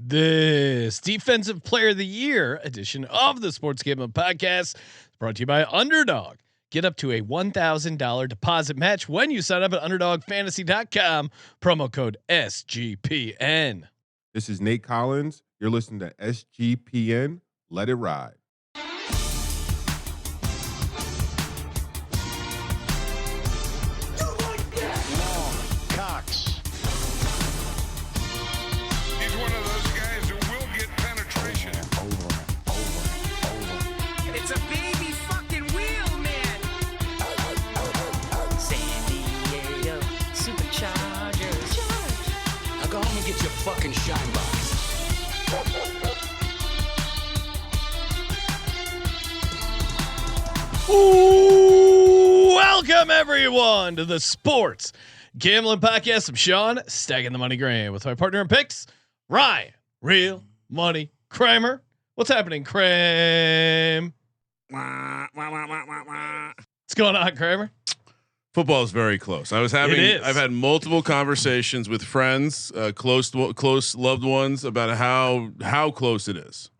This Defensive Player of the Year edition of the Sports Gambling Podcast is brought to you by Underdog. Get up to a $1,000 deposit match when you sign up at UnderdogFantasy.com. Promo code SGPN. This is Nate Collins. You're listening to SGPN. Let it ride. Fucking shine box. Welcome everyone to the Sports Gambling Podcast. I'm Sean, stacking the money Graham, with my partner in picks, Ryan, Real Money Kramer. What's happening, Kramer? What's going on, Kramer? Football is very close. I've had multiple conversations with friends, close loved ones about how close it is.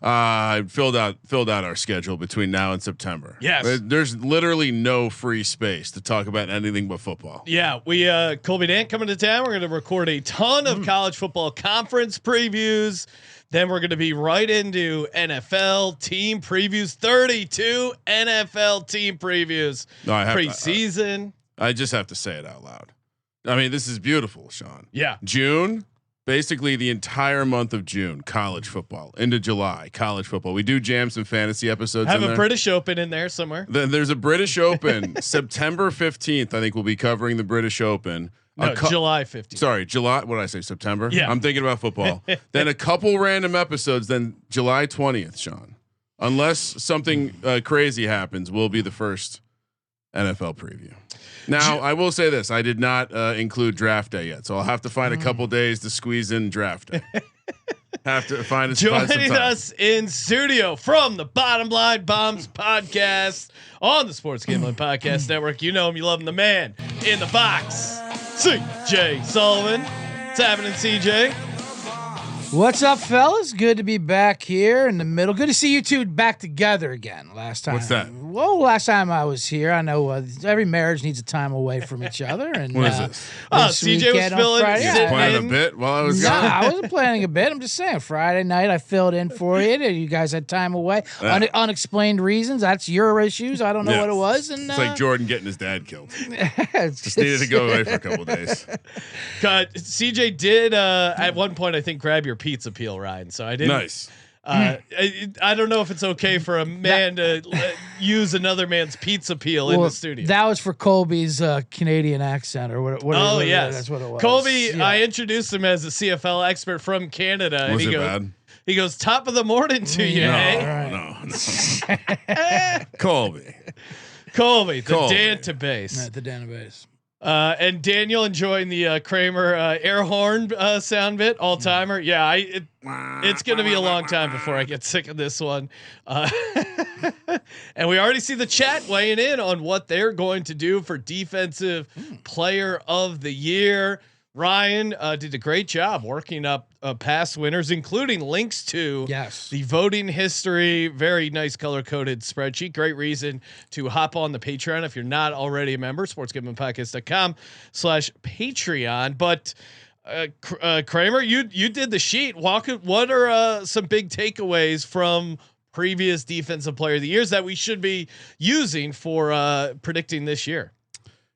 I filled out our schedule between now and September. Yes, there's literally no free space to talk about anything but football. Yeah, we Colby Dant coming to town. We're going to record a ton of college football conference previews. Then we're going to be right into NFL team previews. 32 NFL team previews. No, preseason. I just have to say it out loud. I mean, this is beautiful, Sean. Yeah. June, basically the entire month of June, college football. Into July, college football. We do jam some fantasy episodes. Have a British Open in there somewhere. Then there's a British Open. September 15th, I think we'll be covering the British Open. No, July 15th. Sorry, July. What did I say? September. Yeah, I'm thinking about football. Then a couple random episodes. Then July 20th, Sean. Unless something crazy happens, we'll be the first NFL preview. Now, I will say this: I did not include draft day yet, so I'll have to find a couple days to squeeze in draft day. Have to find joining us in studio from the Bottom Line Bombs podcast on the Sports Gambling Podcast Network. You know him, you love him, the man in the box, CJ Sullivan. What's happening, CJ? What's up, fellas? Good to be back here in the middle. Good to see you two back together again. Last time. What's that? Well, last time I was here, I know every marriage needs a time away from each other. And what is this? CJ was filling. Playing a bit while I was gone. I wasn't planning a bit. I'm just saying. Friday night, I filled in for you. You guys had time away. Unexplained reasons. That's your issues. I don't know what it was. And it's like Jordan getting his dad killed. Just needed to go away for a couple days. CJ did at one point, I think, grab your pizza peel, Ryan. So I didn't. Nice. I don't know if it's okay for a man to use another man's pizza peel in the studio. That was for Colby's Canadian accent, or what? Yes, that's what it was. Colby, yeah. I introduced him as a CFL expert from Canada. Was it bad? He goes, top of the morning to you. No. Colby, the database. The database. And Daniel enjoying the Kramer air horn sound bit, all timer. Yeah, it's going to be a long time before I get sick of this one. And we already see the chat weighing in on what they're going to do for Defensive Player of the Year. Ryan did a great job working up past winners, including links to the voting history. Very nice color coded spreadsheet. Great reason to hop on the Patreon if you're not already a member. sportsgamblingpodcast.com/Patreon. But Kramer, you did the sheet. What are some big takeaways from previous Defensive Player of the Years that we should be using for predicting this year?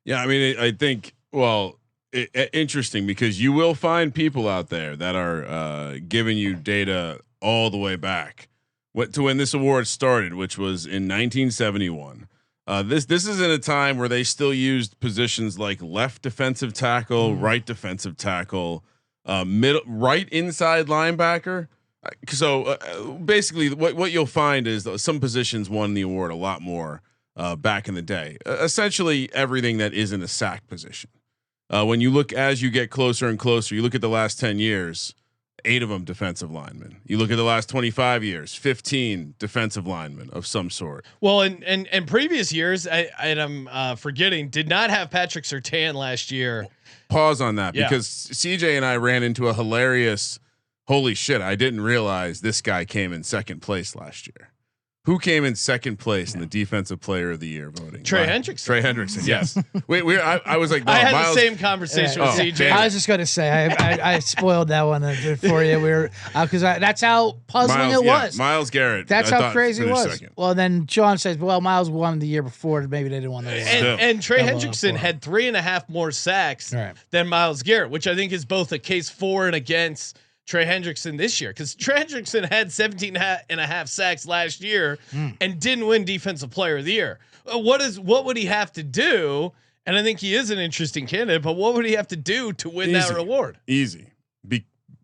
Yeah, I mean, I think interesting, because you will find people out there that are giving you data all the way back to when this award started, which was in 1971. This is in a time where they still used positions like left defensive tackle, right defensive tackle, right inside linebacker. So basically, what you'll find is some positions won the award a lot more back in the day. Essentially, everything that isn't a sack position. When you look as you get closer and closer, you look at the last 10 years, 8 of them defensive linemen. You look at the last 25 years, 15 defensive linemen of some sort. Well, and previous years, I'm forgetting, did not have Patrick Surtain last year. Pause on that because CJ and I ran into a hilarious holy shit, I didn't realize this guy came in second place last year. Who came in second place in the defensive player of the year voting? Trey Hendrickson. Trey Hendrickson. Yes. I was like, no, I had Miles, the same conversation with CJ. I was just going to say I spoiled that one for you. We were because that's how puzzling it was. Miles Garrett. That's I how thought crazy it finished was. second. Well, then John says, "Well, Miles won the year before. Maybe they didn't want to." And Trey Hendrickson had 3.5 more sacks than Miles Garrett, which I think is both a case for and against Trey Hendrickson this year, because Trey Hendrickson had 17 and a half sacks last year and didn't win Defensive Player of the Year. What would he have to do? And I think he is an interesting candidate, but what would he have to do to win that reward? Easy.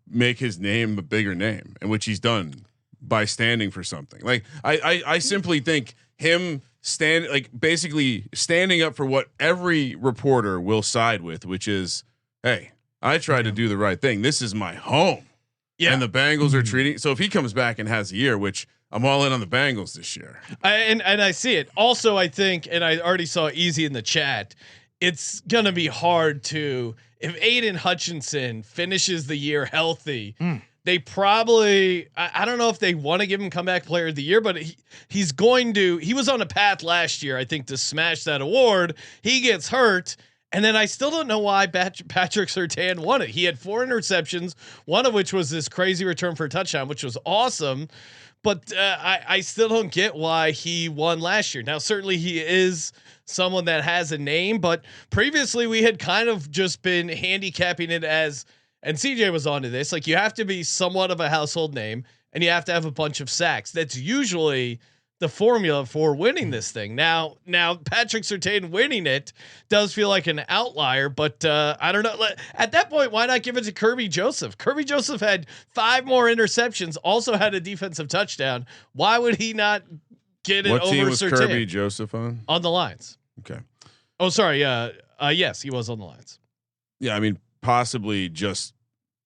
Make his name a bigger name, and which he's done by standing for something. Like I simply think him basically standing up for what every reporter will side with, which is, hey, I tried to do the right thing. This is my home. Yeah. And the Bengals are treating. So if he comes back and has a year, which I'm all in on the Bengals this year. And I see it. Also, I think, and I already saw Easy in the chat, it's going to be hard to, if Aiden Hutchinson finishes the year healthy, they probably, I don't know if they want to give him comeback player of the year, but he was on a path last year, I think, to smash that award. He gets hurt. And then I still don't know why Patrick Surtain won it. He had 4 interceptions, one of which was this crazy return for a touchdown, which was awesome. But I still don't get why he won last year. Now, certainly he is someone that has a name, but previously we had kind of just been handicapping it as, and CJ was onto this, like you have to be somewhat of a household name and you have to have a bunch of sacks. That's usually the formula for winning this thing. Now Patrick Surtain winning it does feel like an outlier, but I don't know. At that point, why not give it to Kirby Joseph? Kirby Joseph had 5 more interceptions, also had a defensive touchdown. Why would he not get it over Surtain? What team was Kirby Joseph on? On the Lions. Okay. Oh, sorry. Yes, he was on the Lions. Yeah, I mean, possibly just,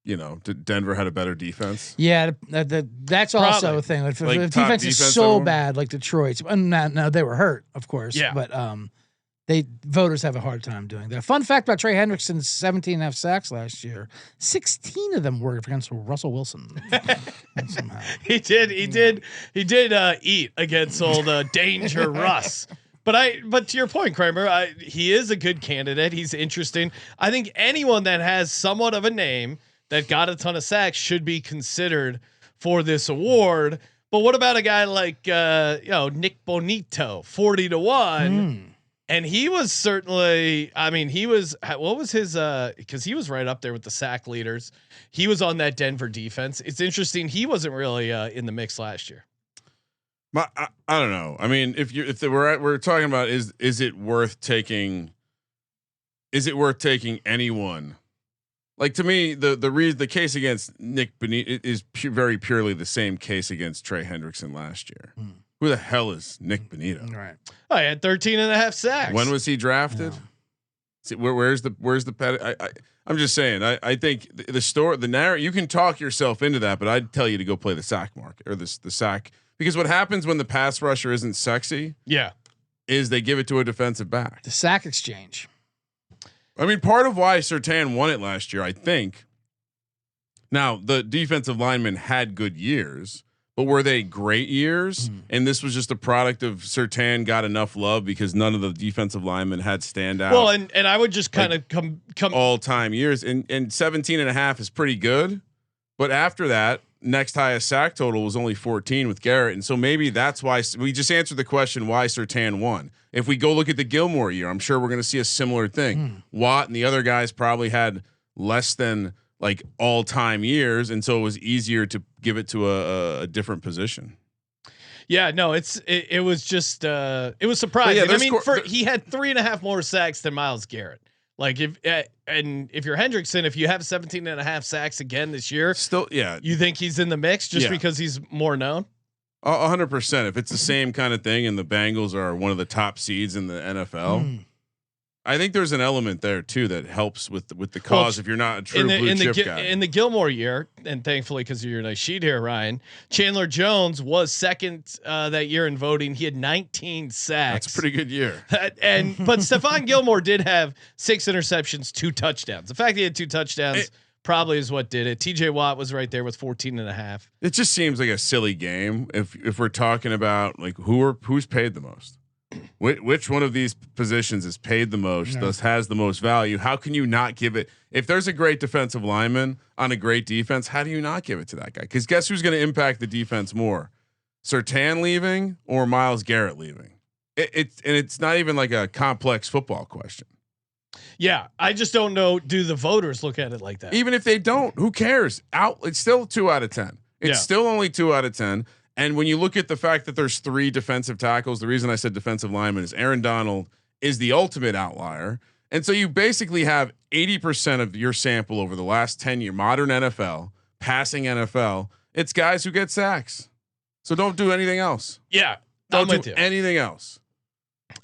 Denver had a better defense. Yeah, that's also a thing. If defense is so bad, like Detroit's, now they were hurt, of course. Yeah, but voters have a hard time doing that. Fun fact about Trey Hendrickson's 17 and a half sacks last year: 16 of them were against Russell Wilson. Somehow he did eat against old Danger Russ. But to your point, Kramer, he is a good candidate. He's interesting. I think anyone that has somewhat of a name that got a ton of sacks should be considered for this award. But what about a guy like Nick Bonito, 40-1, and he was certainly. I mean, what was his? Because he was right up there with the sack leaders. He was on that Denver defense. It's interesting. He wasn't really in the mix last year. I don't know. I mean, we're talking about is it worth taking? Is it worth taking anyone? Like, to me, the case against Nick Bonito is very purely the same case against Trey Hendrickson last year. Who the hell is Nick Bonito? Right. Oh, he had 13 and a half sacks. When was he drafted? See, where's the pet? I'm just saying. I think the narrative, you can talk yourself into that, but I'd tell you to go play the sack market or the sack, because what happens when the pass rusher isn't sexy? Yeah, is they give it to a defensive back. The sack exchange. I mean, part of why Surtain won it last year, I think. Now, the defensive linemen had good years, but were they great years? And this was just a product of Surtain got enough love because none of the defensive linemen had standout. Well, and I would just kind of come all time years, and 17 and a half is pretty good. But after that, next highest sack total was only 14 with Garrett. And so maybe that's why we just answered the question, why Surtain won. If we go look at the Gilmore year, I'm sure we're going to see a similar thing. Watt and the other guys probably had less than like all time years. And so it was easier to give it to a different position. Yeah, no, it was just, it was surprising. I mean, he had 3.5 more sacks than Myles Garrett. Like if you're Hendrickson, if you have 17 and a half sacks again this year, still, yeah, you think he's in the mix just because he's more known? 100%. If it's the same kind of thing, and the Bengals are one of the top seeds in the NFL, I think there's an element there too that helps with the cause. If you're not a true blue chip guy in the Gilmore year, and thankfully because of your nice sheet here, Ryan, Chandler Jones was second that year in voting. He had 19 sacks. That's a pretty good year. But Stephon Gilmore did have 6 interceptions, 2 touchdowns. The fact he had 2 touchdowns probably is what did it. TJ Watt was right there with 14.5. It just seems like a silly game if we're talking about like who's paid the most. Which one of these positions is paid the most, thus has the most value? How can you not give it? If there's a great defensive lineman on a great defense, how do you not give it to that guy? Because guess who's going to impact the defense more? Surtain leaving or Myles Garrett leaving? It's not even like a complex football question. Yeah, I just don't know. Do the voters look at it like that? Even if they don't, who cares? It's still 2 out of 10. It's still only 2 out of 10. And when you look at the fact that there's 3 defensive tackles, the reason I said defensive lineman is Aaron Donald is the ultimate outlier. And so you basically have 80% of your sample over the last 10 year modern NFL, passing NFL. It's guys who get sacks. So don't do anything else. Yeah. Don't do anything else.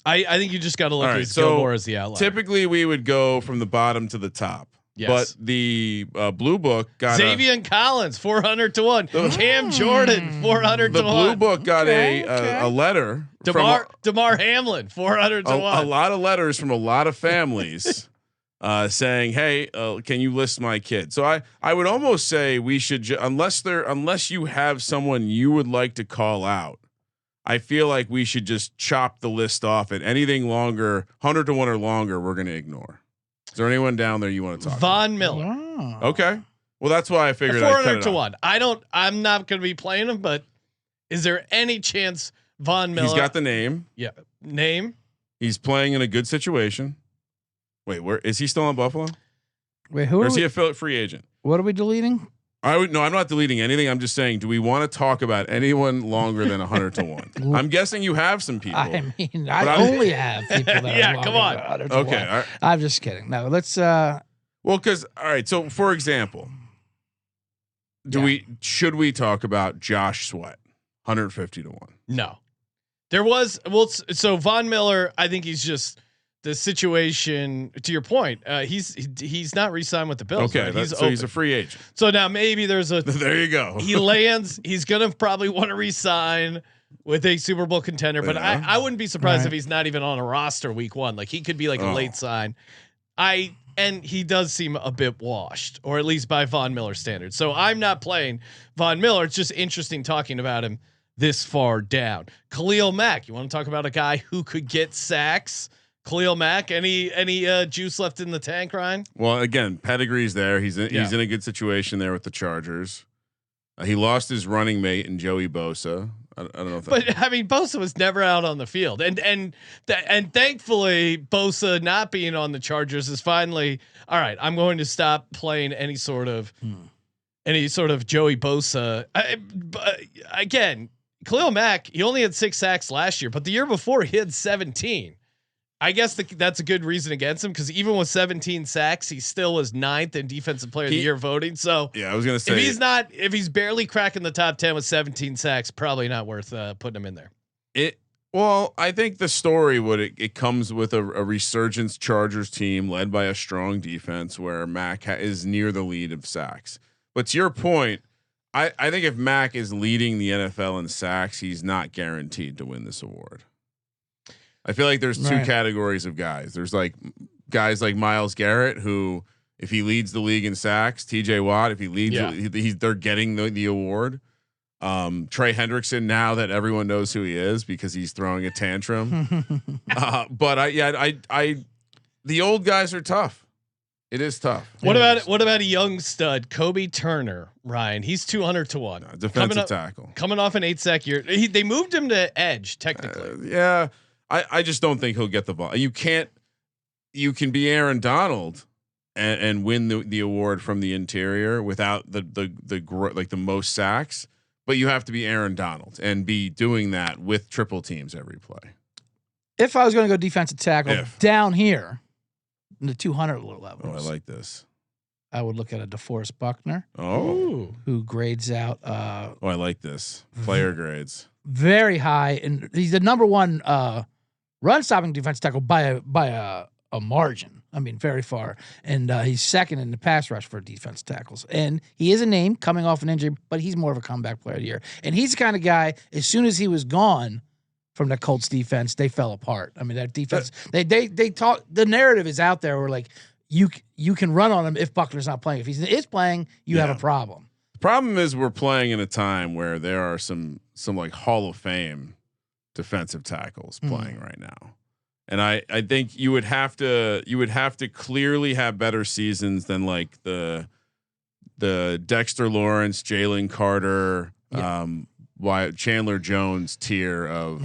I think you just got to look at so Gilmore as the outlier. Typically we would go from the bottom to the top. Yes. But the Blue Book got Xavier Collins 400 to 1. Cam Jordan 400 to 1. The Blue Book got a letter. Damar Hamlin 400 to 1. A lot of letters from a lot of families saying, "Hey, can you list my kid?" So I would almost say we should unless you have someone you would like to call out. I feel like we should just chop the list off, and anything longer, 100 to 1 or longer, we're going to ignore. Is there anyone down there you want to talk Von about? Miller. Oh. Okay. Well, that's why I figured 400 to 1. I'm not going to be playing him, but is there any chance Von Miller? He's got the name. Yeah. Name. He's playing in a good situation. Wait, where is he still on Buffalo? Wait, who? Or is he a free agent? What are we deleting? I'm not deleting anything. I'm just saying, do we want to talk about anyone longer than 100 to 1? I'm guessing you have some people. I mean, I only have people that yeah, are come on. Okay. Right. I'm just kidding. No, let's well, cuz all right, so for example, should we talk about Josh Sweat 150 to 1? No. So Von Miller, I think he's just the situation. To your point, he's not re-signed with the Bills. Okay, right? He's a free agent. So now maybe there's a. There you go. He lands. He's gonna probably want to re-sign with a Super Bowl contender, but I wouldn't be surprised if he's not even on a roster week 1. Like he could be like a late sign. And he does seem a bit washed, or at least by Von Miller standards. So I'm not playing Von Miller. It's just interesting talking about him this far down. Khalil Mack. You want to talk about a guy who could get sacks? Khalil Mack, any juice left in the tank, Ryan? Well, again, pedigree's there. He's in a good situation there with the Chargers. He lost his running mate in Joey Bosa. I don't know if but I mean, Bosa was never out on the field, and thankfully, Bosa not being on the Chargers is finally all right. I'm going to stop playing any sort of Joey Bosa. Again, Khalil Mack, he only had 6 sacks last year, but the year before he had 17. I guess that's a good reason against him because even with 17 sacks, he still was 9th in Defensive Player of the Year voting. So yeah, I was gonna say if he's barely cracking the top 10 with 17 sacks, probably not worth putting him in there. Well, I think the story it comes with a resurgence Chargers team led by a strong defense where Mack is near the lead of sacks. But to your point, I think if Mack is leading the NFL in sacks, he's not guaranteed to win this award. I feel like there's 2 categories of guys. There's like guys like Myles Garrett, who if he leads the league in sacks, TJ Watt, if he leads, they're getting the award. Trey Hendrickson, now that everyone knows who he is because he's throwing a tantrum. But the old guys are tough. It is tough. What about a young stud, Kobe Turner, Ryan? He's 200 to 1. Defensive tackle. Coming off an 8-sack year. They moved him to edge technically. Yeah. I just don't think he'll get the ball. You can be Aaron Donald and win the award from the interior without the most sacks, but you have to be Aaron Donald and be doing that with triple teams every play. If I was going to go defensive tackle down here in the 200 levels. Oh, I like this. I would look at a DeForest Buckner. Oh, who grades out. I like this. Player grades very high, and he's the number 1 run stopping defense tackle by a margin. I mean, very far. And he's 2nd in the pass rush for defense tackles. And he is a name coming off an injury, but he's more of a comeback player of the year. And he's the kind of guy, as soon as he was gone from the Colts defense, they fell apart. I mean, that defense, they talk, the narrative is out there where like, you can run on him if Buckner's not playing. If he is playing, you have a problem. The problem is we're playing in a time where there are some like Hall of Fame defensive tackles playing right now. And I think you would have to clearly have better seasons than like the Dexter Lawrence, Jalen Carter, Chandler Jones tier of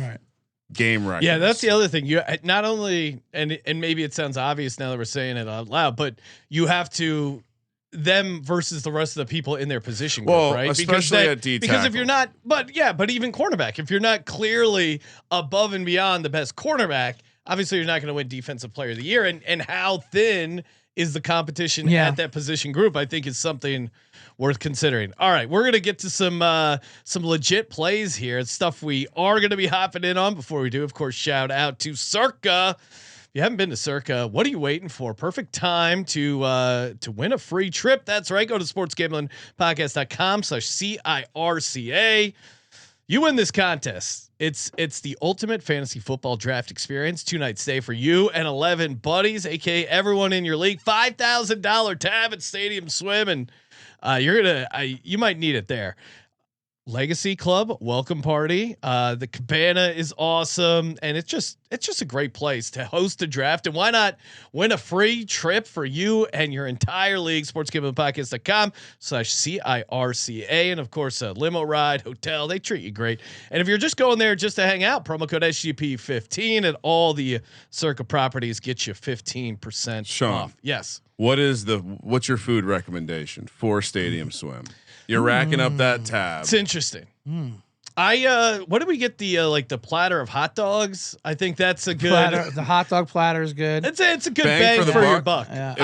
game records. Yeah, that's the other thing. You not only and maybe it sounds obvious now that we're saying it out loud, but you have to them versus the rest of the people in their position group, right? Especially at D tackle. Because if you're not, but even cornerback, if you're not clearly above and beyond the best cornerback, obviously you're not going to win Defensive Player of the Year. And how thin is the competition at that position group? I think is something worth considering. All right, we're gonna get to some legit plays here. It's stuff we are gonna be hopping in on. Before we do, of course, shout out to Circa. If you haven't been to Circa, what are you waiting for? Perfect time to win a free trip. That's right. Go to sportsgamblingpodcast.com/CIRCA. You win this contest. It's the ultimate fantasy football draft experience. 2-night stay for you and 11 buddies, aka everyone in your league. $5,000 tab at Stadium Swim, and you might need it there. Legacy Club welcome party. The cabana is awesome, and it's just a great place to host a draft. And why not win a free trip for you and your entire league? sportsgamblingpodcast.com/CIRCA, and of course a limo ride, hotel. They treat you great. And if you're just going there just to hang out, promo code SGP15 at all the Circa properties get you 15% off. Yes. What's your food recommendation for Stadium Swim? You're racking up that tab. It's interesting. What did we get the platter of hot dogs? I think that's a good platter. The hot dog platter is good. It's a good bang for your buck. Yeah.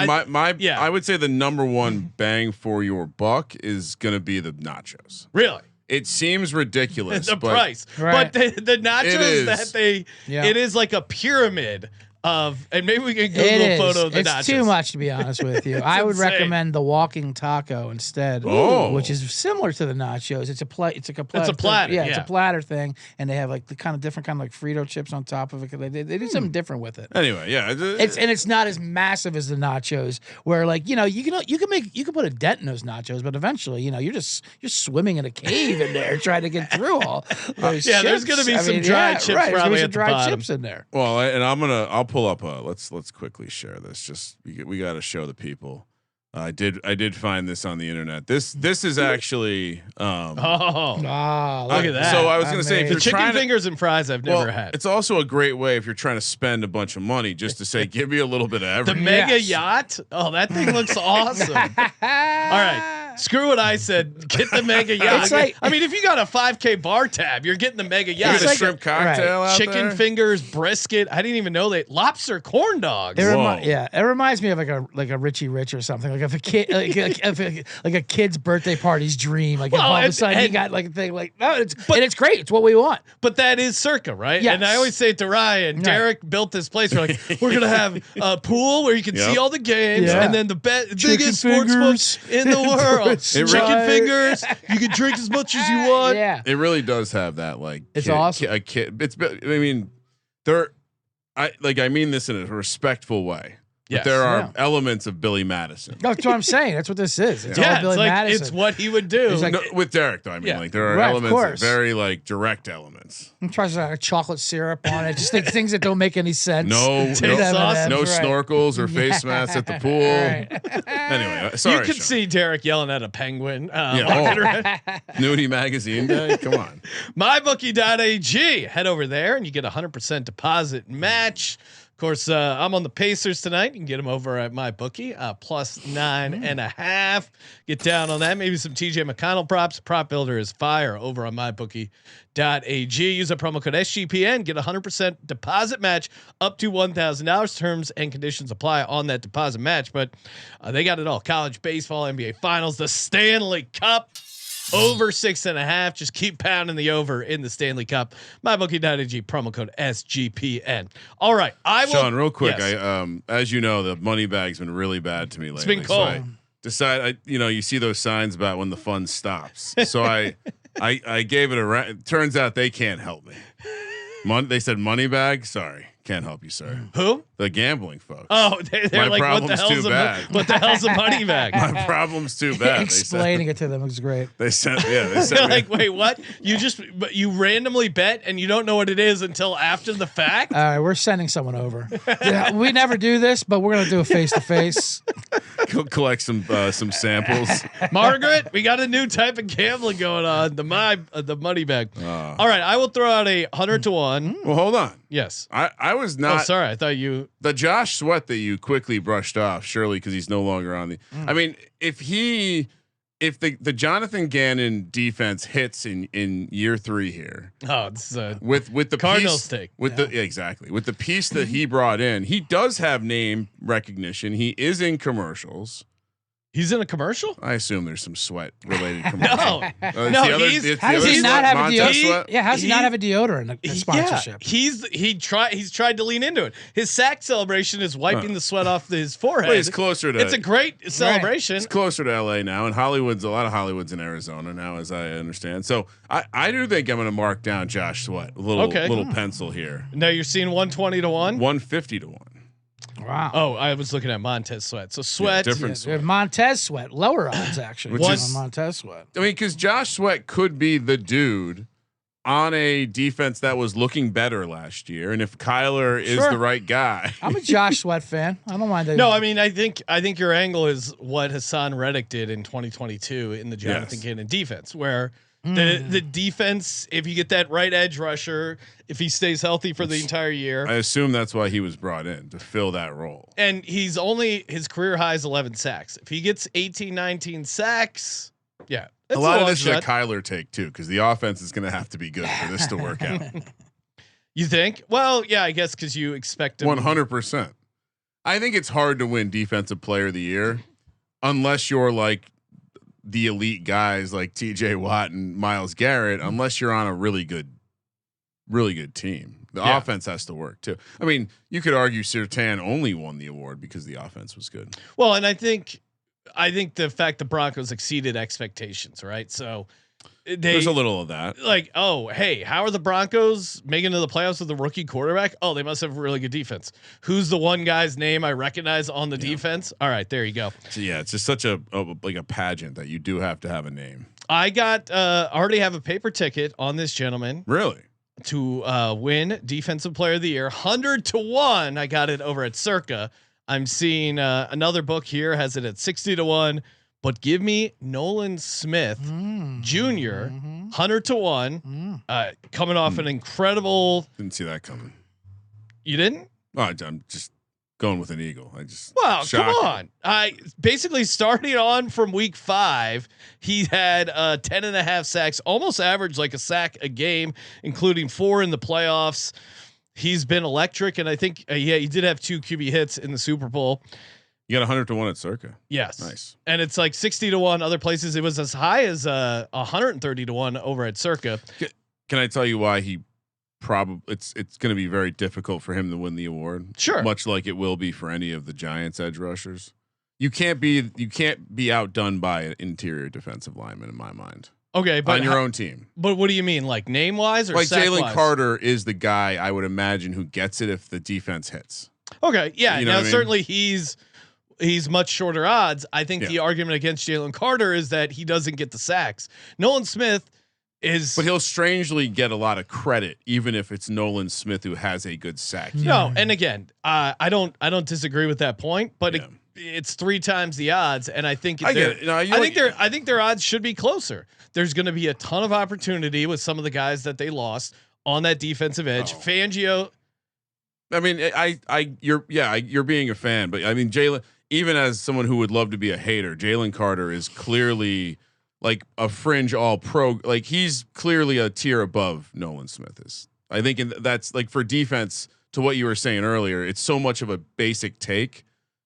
I would say the number one bang for your buck is going to be the nachos. Really? It seems ridiculous. The price. Right. But the nachos it is like a pyramid of, and maybe we can Google a photo of the nachos. It's too much, to be honest with you. I would recommend the walking taco instead, which is similar to the nachos. It's a platter. It's a platter. It's a platter thing, and they have like the kind of different kind of like Frito chips on top of it. They do something different with it. Anyway, it's not as massive as the nachos, where like you can put a dent in those nachos, but eventually you're swimming in a cave in there trying to get through all those chips. There's gonna be some dry chips probably at the bottom. Chips in there. Well, and I'll pull up let's quickly share this. Just we got to show the people. I did find this on the internet. This is actually look at that. So I was gonna say, if the chicken fingers and fries I've never had. It's also a great way if you're trying to spend a bunch of money just to say, give me a little bit of everything. The mega yacht. Oh, that thing looks awesome. All right. Screw what I said. Get the mega yacht. It's like, I mean, if you got a 5K bar tab, you're getting the mega yacht. It's like shrimp cocktail out chicken there. Fingers, brisket. I didn't even know lobster corn dogs. It reminds me of like a Richie Rich or something. Like if a kid, like a kid's birthday party's dream. Like all of a sudden he got like a thing like and it's great. It's what we want. But that is Circa, right? Yes. And I always say it to Ryan, Derek built this place. We're like, we're gonna have a pool where you can see all the games, and then the biggest sports books in the world. Chicken fingers. You can drink as much as you want. Yeah, it really does have that. Like it's awesome. A kid. I mean, I mean this in a respectful way. But there are elements of Billy Madison. That's what I'm saying. That's what this is. It's all Billy Madison. It's what he would do. With Derek, though. I mean, like there are elements, very like direct elements. I'm trying to chocolate syrup on it. Just things that don't make any sense. No snorkels or face masks at the pool. Anyway, sorry. You could see Derek yelling at a penguin. Nudie magazine day. Come on. MyBookie.ag. Head over there and you get 100% deposit match. Of course, I'm on the Pacers tonight. You can get them over at MyBookie, +9.5. Get down on that. Maybe some TJ McConnell props. Prop builder is fire over on MyBookie.ag. Use a promo code SGPN. Get 100% deposit match up to $1,000. Terms and conditions apply on that deposit match. But they got it all: college baseball, NBA Finals, the Stanley Cup. Over 6.5. Just keep pounding the over in the Stanley Cup. MyBookie.ag, promo code SGPN. All right, Sean, real quick. Yes. As you know, the money bag's been really bad to me lately. It's been cold. So you see those signs about when the fun stops. So I gave it a. Turns out they can't help me. They said money bag. Sorry, can't help you, sir. Who? The gambling folks. Oh, they're like, what the hell's a money bag? My problem's too bad. Explaining it to them was great. They sent They're like, wait, what? You randomly bet and you don't know what it is until after the fact? All right, we're sending someone over. Yeah, we never do this, but we're gonna do a face to face. Collect some samples. Margaret, we got a new type of gambling going on. The money bag. All right, I will throw out a 100 to 1. Well, hold on. Yes. I was not. Oh, sorry. I thought you. The Josh Sweat that you quickly brushed off, surely because he's no longer on the. I mean, if the Jonathan Gannon defense hits in year 3 here. Oh, it's with the Cardinals piece, take. with exactly with the piece that he brought in, he does have name recognition. He is in commercials. He's in a commercial? I assume there's some sweat related commercials. No, how does he not have a deodorant? Yeah, how does he not have a deodorant sponsorship? Yeah, he's tried to lean into it. His sack celebration is wiping the sweat off his forehead. Well, it's closer to. It's a great celebration. It's closer to LA now, and Hollywood's a lot of Hollywood's in Arizona now, as I understand. So I do think I'm going to mark down Josh Sweat. A little pencil here. Now you're seeing 120 to 1, 150 to 1. Wow. Oh, I was looking at Montez Sweat. So Sweat, different Sweat. Montez Sweat, lower odds actually. Which is Montez Sweat. I mean, because Josh Sweat could be the dude on a defense that was looking better last year, and if Kyler is the right guy, I'm a Josh Sweat fan. I don't mind. No, I mean, I think your angle is what Hassan Reddick did in 2022 in the Jonathan Gannon defense, where the defense, if you get that right edge rusher, if he stays healthy for the entire year, I assume that's why he was brought in, to fill that role. And his career high is 11 sacks. If he gets 18, 19 sacks, yeah. A lot of this should Kyler take too, because the offense is going to have to be good for this to work out. You think? Well, yeah, I guess because you expect 100%. I think it's hard to win Defensive Player of the Year unless you're like the elite guys like TJ Watt and Myles Garrett, unless you're on a really good team. The offense has to work too. I mean, you could argue Surtain only won the award because the offense was good. Well, and I think the fact the Broncos exceeded expectations, right? So there's a little of that. Like, oh, hey, how are the Broncos making it to the playoffs with a rookie quarterback? Oh, they must have a really good defense. Who's the one guy's name I recognize on the defense? All right, there you go. So yeah, it's just such a pageant that you do have to have a name. I already have a paper ticket on this gentleman. Really? To win Defensive Player of the Year, 100 to 1. I got it over at Circa. I'm seeing another book here has it at 60 to 1. But give me Nolan Smith Jr. 100 to 1, coming off an incredible. Didn't see that coming. You didn't? Oh, I'm just going with an eagle. Come on. I basically starting on from week 5. He had 10.5 sacks, almost averaged like a sack a game, including 4 in the playoffs. He's been electric, and I think he did have 2 QB hits in the Super Bowl. You got 100 to 1 at Circa. Yes. Nice. And it's like 60 to 1 other places. It was as high as 130 to 1 over at Circa. Can I tell you why he probably it's going to be very difficult for him to win the award? Sure. Much like it will be for any of the Giants edge rushers. You can't be outdone by an interior defensive lineman in my mind. Okay, but on your own team. But what do you mean, like name wise or like Jalen Carter is the guy I would imagine who gets it if the defense hits. Okay, yeah. You know now certainly he's much shorter odds. I think the argument against Jalen Carter is that he doesn't get the sacks. Nolan Smith is, but he'll strangely get a lot of credit, even if it's Nolan Smith who has a good sack. No, and again, I don't disagree with that point, but it's 3 times the odds, and I think I think their odds should be closer. There's going to be a ton of opportunity with some of the guys that they lost on that defensive edge. Fangio. I mean, you're being a fan, but I mean, Jalen. Even as someone who would love to be a hater, Jalen Carter is clearly like a fringe all pro. Like he's clearly a tier above Nolan Smith is. I think that's like for defense to what you were saying earlier. It's so much of a basic take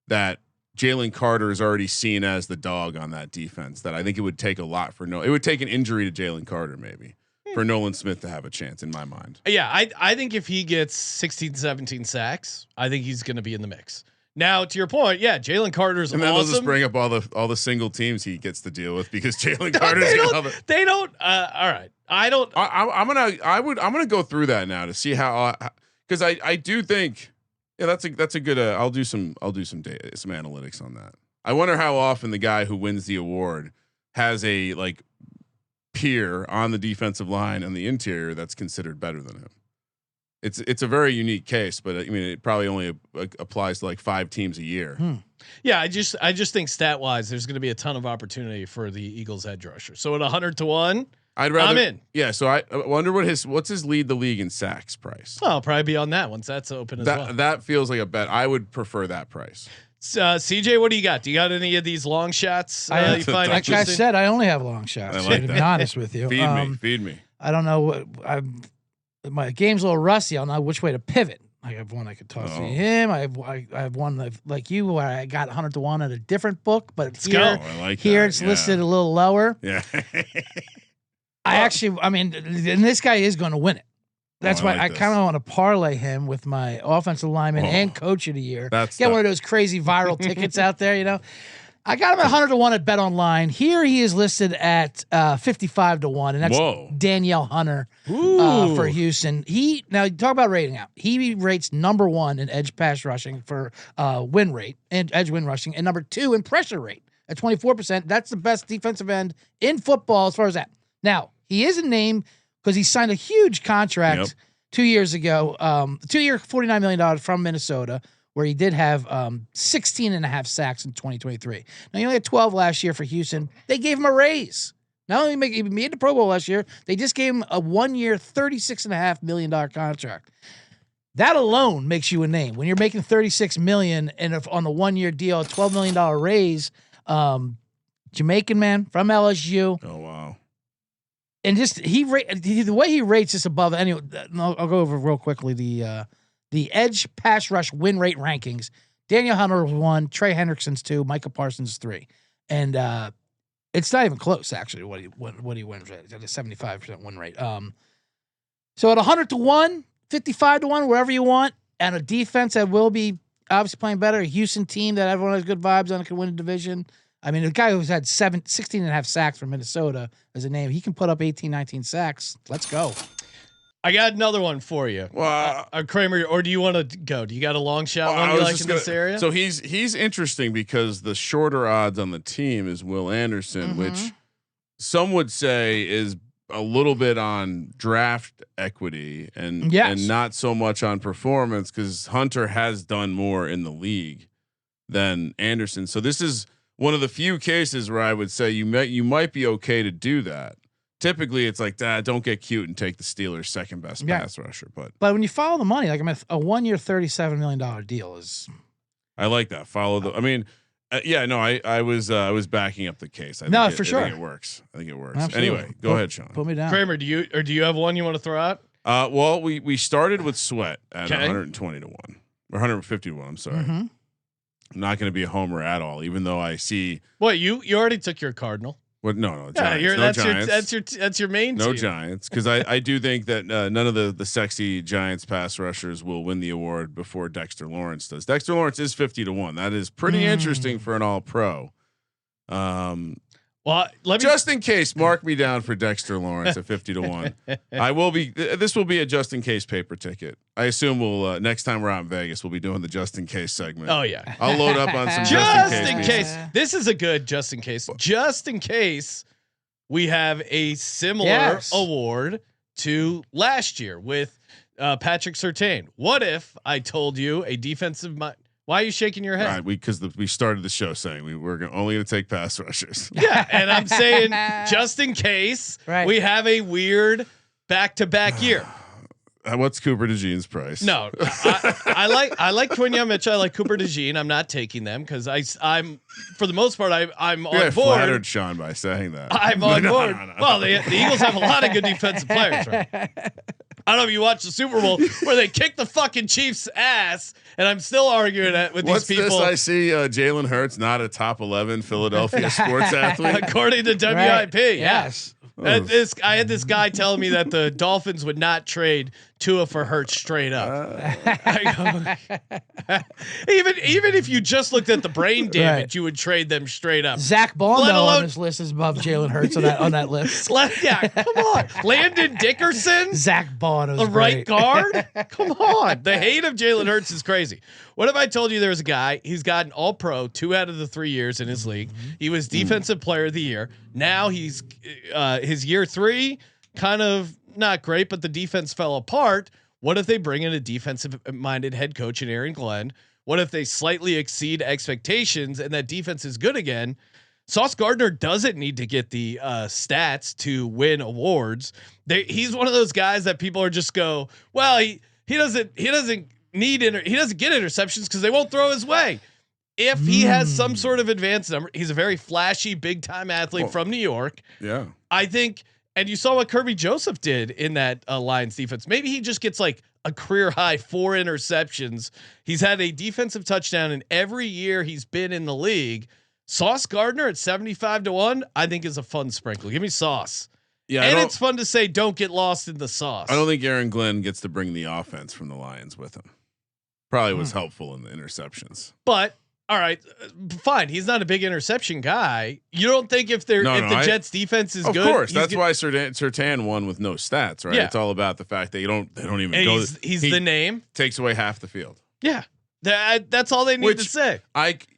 that Jalen Carter is already seen as the dog on that defense that I think it would take a lot for it would take an injury to Jalen Carter maybe for Nolan Smith to have a chance in my mind. Yeah. I think if he gets 16, 17 sacks, I think he's going to be in the mix. Now, to your point, Jalen Carter's and then awesome. They'll just bring up all the single teams he gets to deal with because Jalen Carter's. They don't. All right, I don't. I'm gonna go through that now to see how because I do think, yeah, that's a good. I'll do some data, some analytics on that. I wonder how often the guy who wins the award has a like peer on the defensive line and the interior that's considered better than him. It's a very unique case, but I mean, it probably only applies to like 5 teams a year. Yeah, I just think stat wise, there's going to be a ton of opportunity for the Eagles edge rusher. So at 100-1, I'm in. Yeah, so I wonder what's his lead the league in sacks price. Oh, I'll probably be on that once that's open as well. That feels like a bet. I would prefer that price. CJ, what do you got? Do you got any of these long shots? You find like I said, I only have long shots. I like to that. be honest with you, Feed me. I don't know what my game's a little rusty. I don't know which way to pivot. I have one I could toss to him. I have one like you where I got 100-1 at a different book, but Let's go. I like here that. it's listed a little lower. Yeah. I mean, and this guy is going to win it. That's why I kind of want to parlay him with my offensive lineman and coach of the year. Get one of those crazy viral tickets out there, you know. I got him at 100-1 at Bet Online. Here he is listed at 55-1, and that's Danielle Hunter for Houston. Now you talk about rating out. He rates number 1 in edge pass rushing for win rate and edge win rushing, and number 2 in pressure rate at 24%. That's the best defensive end in football as far as that. Now he is a name because he signed a huge contract 2 years ago, 2-year, $49 million from Minnesota, where he did have 16.5 sacks in 2023. Now, he only had 12 last year for Houston. They gave him a raise. Not only he made the Pro Bowl last year, they just gave him a 1-year, $36.5 million contract. That alone makes you a name. When you're making $36 million and if on the 1-year deal, a $12 million raise, Jamaican man from LSU. Oh, wow. And just the way he rates this above anyway. I'll go over real quickly the edge pass rush win rate rankings. Daniel Hunter was 1, Trey Hendrickson's 2, Micah Parsons 3, and it's not even close actually. What he wins at a 75% win rate. So at 100-1, 55-1, wherever you want, and a defense that will be obviously playing better, a Houston team that everyone has good vibes on, can win a division. I mean, a guy who's had 16.5 sacks for Minnesota as a name, he can put up 18, 19 sacks. Let's go. I got another one for you. Well, Kramer, or do you want to go? Do you got a long shot one you like in this area? So he's interesting because the shorter odds on the team is Will Anderson, which some would say is a little bit on draft equity and not so much on performance, because Hunter has done more in the league than Anderson. So this is one of the few cases where I would say you might be okay to do that. Typically, it's like that. Don't get cute and take the Steelers' second best pass rusher. But when you follow the money, like I mean, a 1-year, $37 million deal is. I like that. Follow the. I mean, I was backing up the case. For sure. I think it works. Absolutely. Anyway, go ahead, Sean. Put me down. Kramer, do you have one you want to throw out? Well, we started with Sweat at 120-1 or 150-1. I'm sorry. I'm not going to be a homer at all, even though I see. What you already took your Cardinal. What? No, yeah, Giants. That's your main. No team. Giants, because I do think that none of the sexy Giants pass rushers will win the award before Dexter Lawrence does. Dexter Lawrence is 50-1. That is pretty interesting for an All Pro. Well, just in case, mark me down for Dexter Lawrence at 50-1. I will be. This will be a just in case paper ticket. I assume we'll next time we're out in Vegas, we'll be doing the just in case segment. Oh yeah, I'll load up on some just in case. This is a good just in case. Just in case we have a similar award to last year with Patrick Surtain. What if I told you a defensive mind? Why are you shaking your head? Because we started the show saying we were only going to take pass rushers. Yeah, and I'm saying just in case we have a weird back-to-back year. What's Cooper DeJean's price? No, I like Quinion Mitchell. I like Cooper DeJean. I'm not taking them because I'm for the most part I'm on board. Flattered Sean by saying that. I'm on board. No. Well, the Eagles have a lot of good defensive players, right? I don't know if you watched the Super Bowl where they kicked the fucking Chiefs' ass, and I'm still arguing that with these people. This? I see Jalen Hurts not a top 11 Philadelphia sports athlete, according to WIP. Right. Yes. I had this guy telling me that the Dolphins would not trade Tua for Hurts straight up. Even if you just looked at the brain damage, you would trade them straight up. Zach Bondo on his list is above Jalen Hurts on that list. Yeah, come on. Landon Dickerson, Zach Bondo, the right guard. Come on, the hate of Jalen Hurts is crazy. What if I told you there was a guy? He's gotten All Pro 2 out of the 3 years in his league. He was Defensive Player of the Year. Now he's his year 3, kind of not great, but the defense fell apart. What if they bring in a defensive-minded head coach in Aaron Glenn? What if they slightly exceed expectations and that defense is good again? Sauce Gardner doesn't need to get the stats to win awards. He's one of those guys that people are just go, well, he doesn't get interceptions because they won't throw his way. If he has some sort of advanced number, he's a very flashy, big time athlete from New York. Yeah, I think. And you saw what Kirby Joseph did in that Lions defense. Maybe he just gets like a career high 4 interceptions. He's had a defensive touchdown in every year he's been in the league. Sauce Gardner at 75-1, I think is a fun sprinkle. Give me Sauce. Yeah, and it's fun to say don't get lost in the sauce. I don't think Aaron Glenn gets to bring the offense from the Lions with him. Probably was helpful in the interceptions, but. All right, fine. He's not a big interception guy. You don't think if the Jets defense is good? Of course, that's why Surtain won with no stats, right? Yeah. It's all about the fact that they don't even and go. He's the name. Takes away half the field. Yeah, that's all they need to say.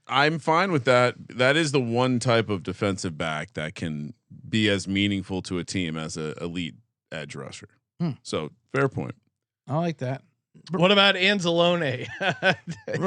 I'm fine with that. That is the one type of defensive back that can be as meaningful to a team as an elite edge rusher. So fair point. I like that. What about Anzalone?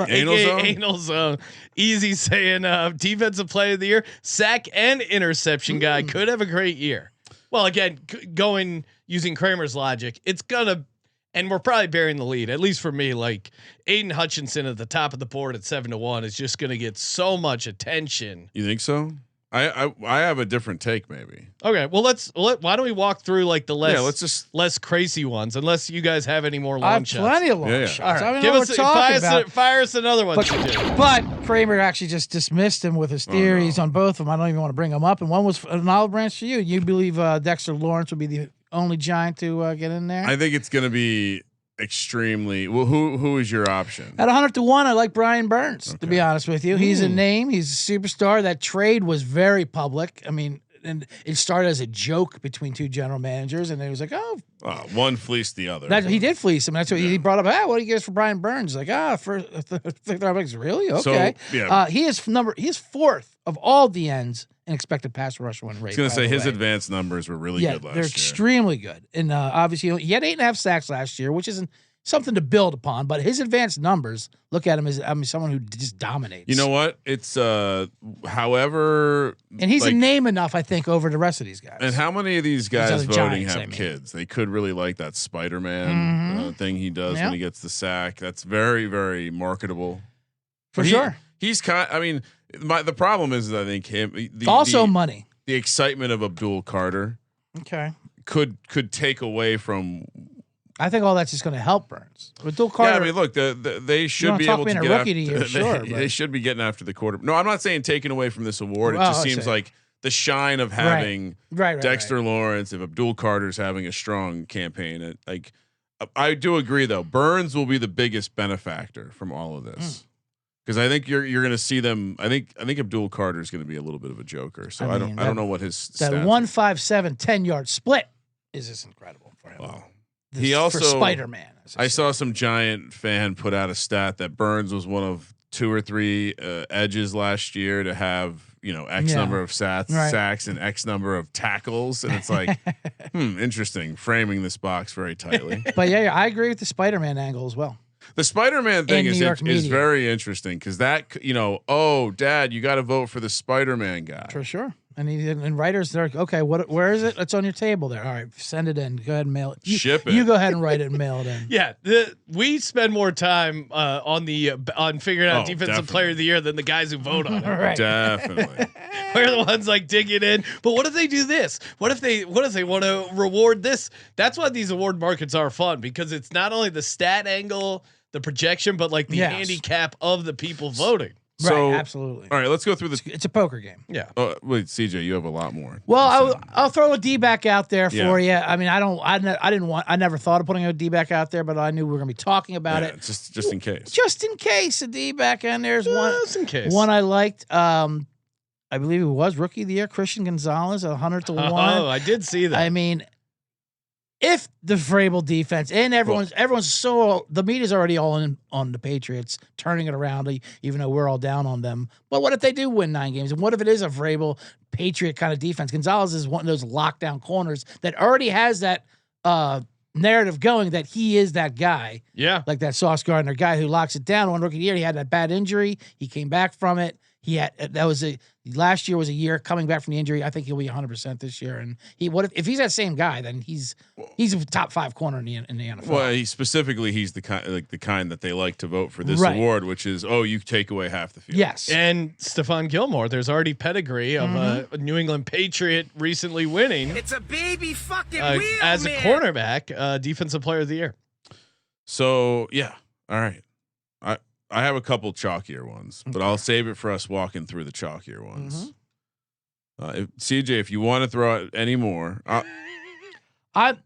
Anal zone. Easy saying defensive player of the year, sack and interception guy could have a great year. Well, again, going using Kramer's logic, it's gonna, and we're probably bearing the lead, at least for me. Like Aiden Hutchinson at the top of the board at 7-1 is just gonna get so much attention. You think so? I have a different take maybe. Okay, well why don't we walk through like the less crazy ones, unless you guys have any more long shots. Plenty of long shots. All right, give us fire us another one. But Kramer actually just dismissed him with his theories on both of them. I don't even want to bring them up. And one was an olive branch to you. You believe Dexter Lawrence would be the only Giant to get in there? I think it's going to be extremely well. Who is your option at 100-1? I like Brian Burns, to be honest with you. He's a name. He's a superstar. That trade was very public. I mean, and it started as a joke between 2 general managers, and it was like, one fleeced the other. He did fleece him. That's what he brought up. What do you guys for Brian Burns? Like, for really? Okay. So, he is 4th of all the ends in expected pass rush win rate. I was going to say his advanced numbers were really good last year. They're extremely good. And obviously he had 8.5 sacks last year, which isn't something to build upon, but his advanced numbers, look at him as someone who just dominates. You know what? It's however, and he's a name enough, I think, over the rest of these guys. And how many of these guys voting have kids? They could really like that Spider-Man thing he does when he gets the sack. That's very, very marketable. For sure. He's I mean, the problem is that I think money. The excitement of Abdul Carter, could take away from. I think all that's just going to help Burns. Abdul Carter. Yeah, I mean, look, they should be able to get after. They should be getting after the quarter. No, I'm not saying taking away from this award. It just seems like the shine of having Dexter Lawrence, if Abdul Carter's having a strong campaign. I do agree though. Burns will be the biggest benefactor from all of this. Because I think you're going to see them. I think Abdul Carter is going to be a little bit of a joker. So I don't know what his that 157 10-yard split is just incredible for him. Wow. He also for Spider-Man. I saw some Giant fan put out a stat that Burns was one of 2 or 3 edges last year to have X number of sacks and X number of tackles, and it's like interesting framing this box very tightly. But yeah, I agree with the Spider-Man angle as well. The Spider-Man thing is very interesting because that Dad, you got to vote for the Spider-Man guy for sure. And writers, they're like, okay, where is it? It's on your table there. All right, send it in. Go ahead and mail it. Ship it. You go ahead and write it and mail it in. Yeah, we spend more time on figuring out defensive player of the year than the guys who vote on it. Right. Definitely. We're the ones like digging in. But what if they do this? What if they want to reward this? That's why these award markets are fun, because it's not only the stat angle, the projection, but like the handicap of the people voting. So, right, absolutely. All right, let's go through this. It's a poker game. Yeah. Wait, CJ, you have a lot more. Well, I'll throw a D-back out there for Yeah. you. I mean, I never thought of putting a D-back out there, but I knew we were going to be talking about it. Just in case. Just in case a D-back, and there's Just in case. one I liked. I believe it was Rookie of the Year, Christian Gonzalez, 100 to 1. Oh, I did see that. I mean, if the Vrabel defense and everyone's so the media's already all in on the Patriots, turning it around, even though we're all down on them. But what if they do win 9 games? And what if it is a Vrabel Patriot kind of defense? Gonzalez is one of those lockdown corners that already has that narrative going that he is that guy. Yeah. Like that Sauce Gardner guy who locks it down. One Rookie of the Year, he had that bad injury. He came back from it. Last year was a year coming back from the injury. I think he'll be 100% this year. And if he's that same guy, then he's a top 5 corner in the NFL. Well, he's the kind that they like to vote for this award, which is you take away half the field. Yes. And Stephon Gilmore, there's already pedigree of a New England Patriot recently winning. It's a baby fucking wheel, as a man. cornerback, Defensive Player of the Year. So yeah, all right. I have a couple chalkier ones, but I'll save it for us walking through the chalkier ones. CJ, if you want to throw out any more, I'm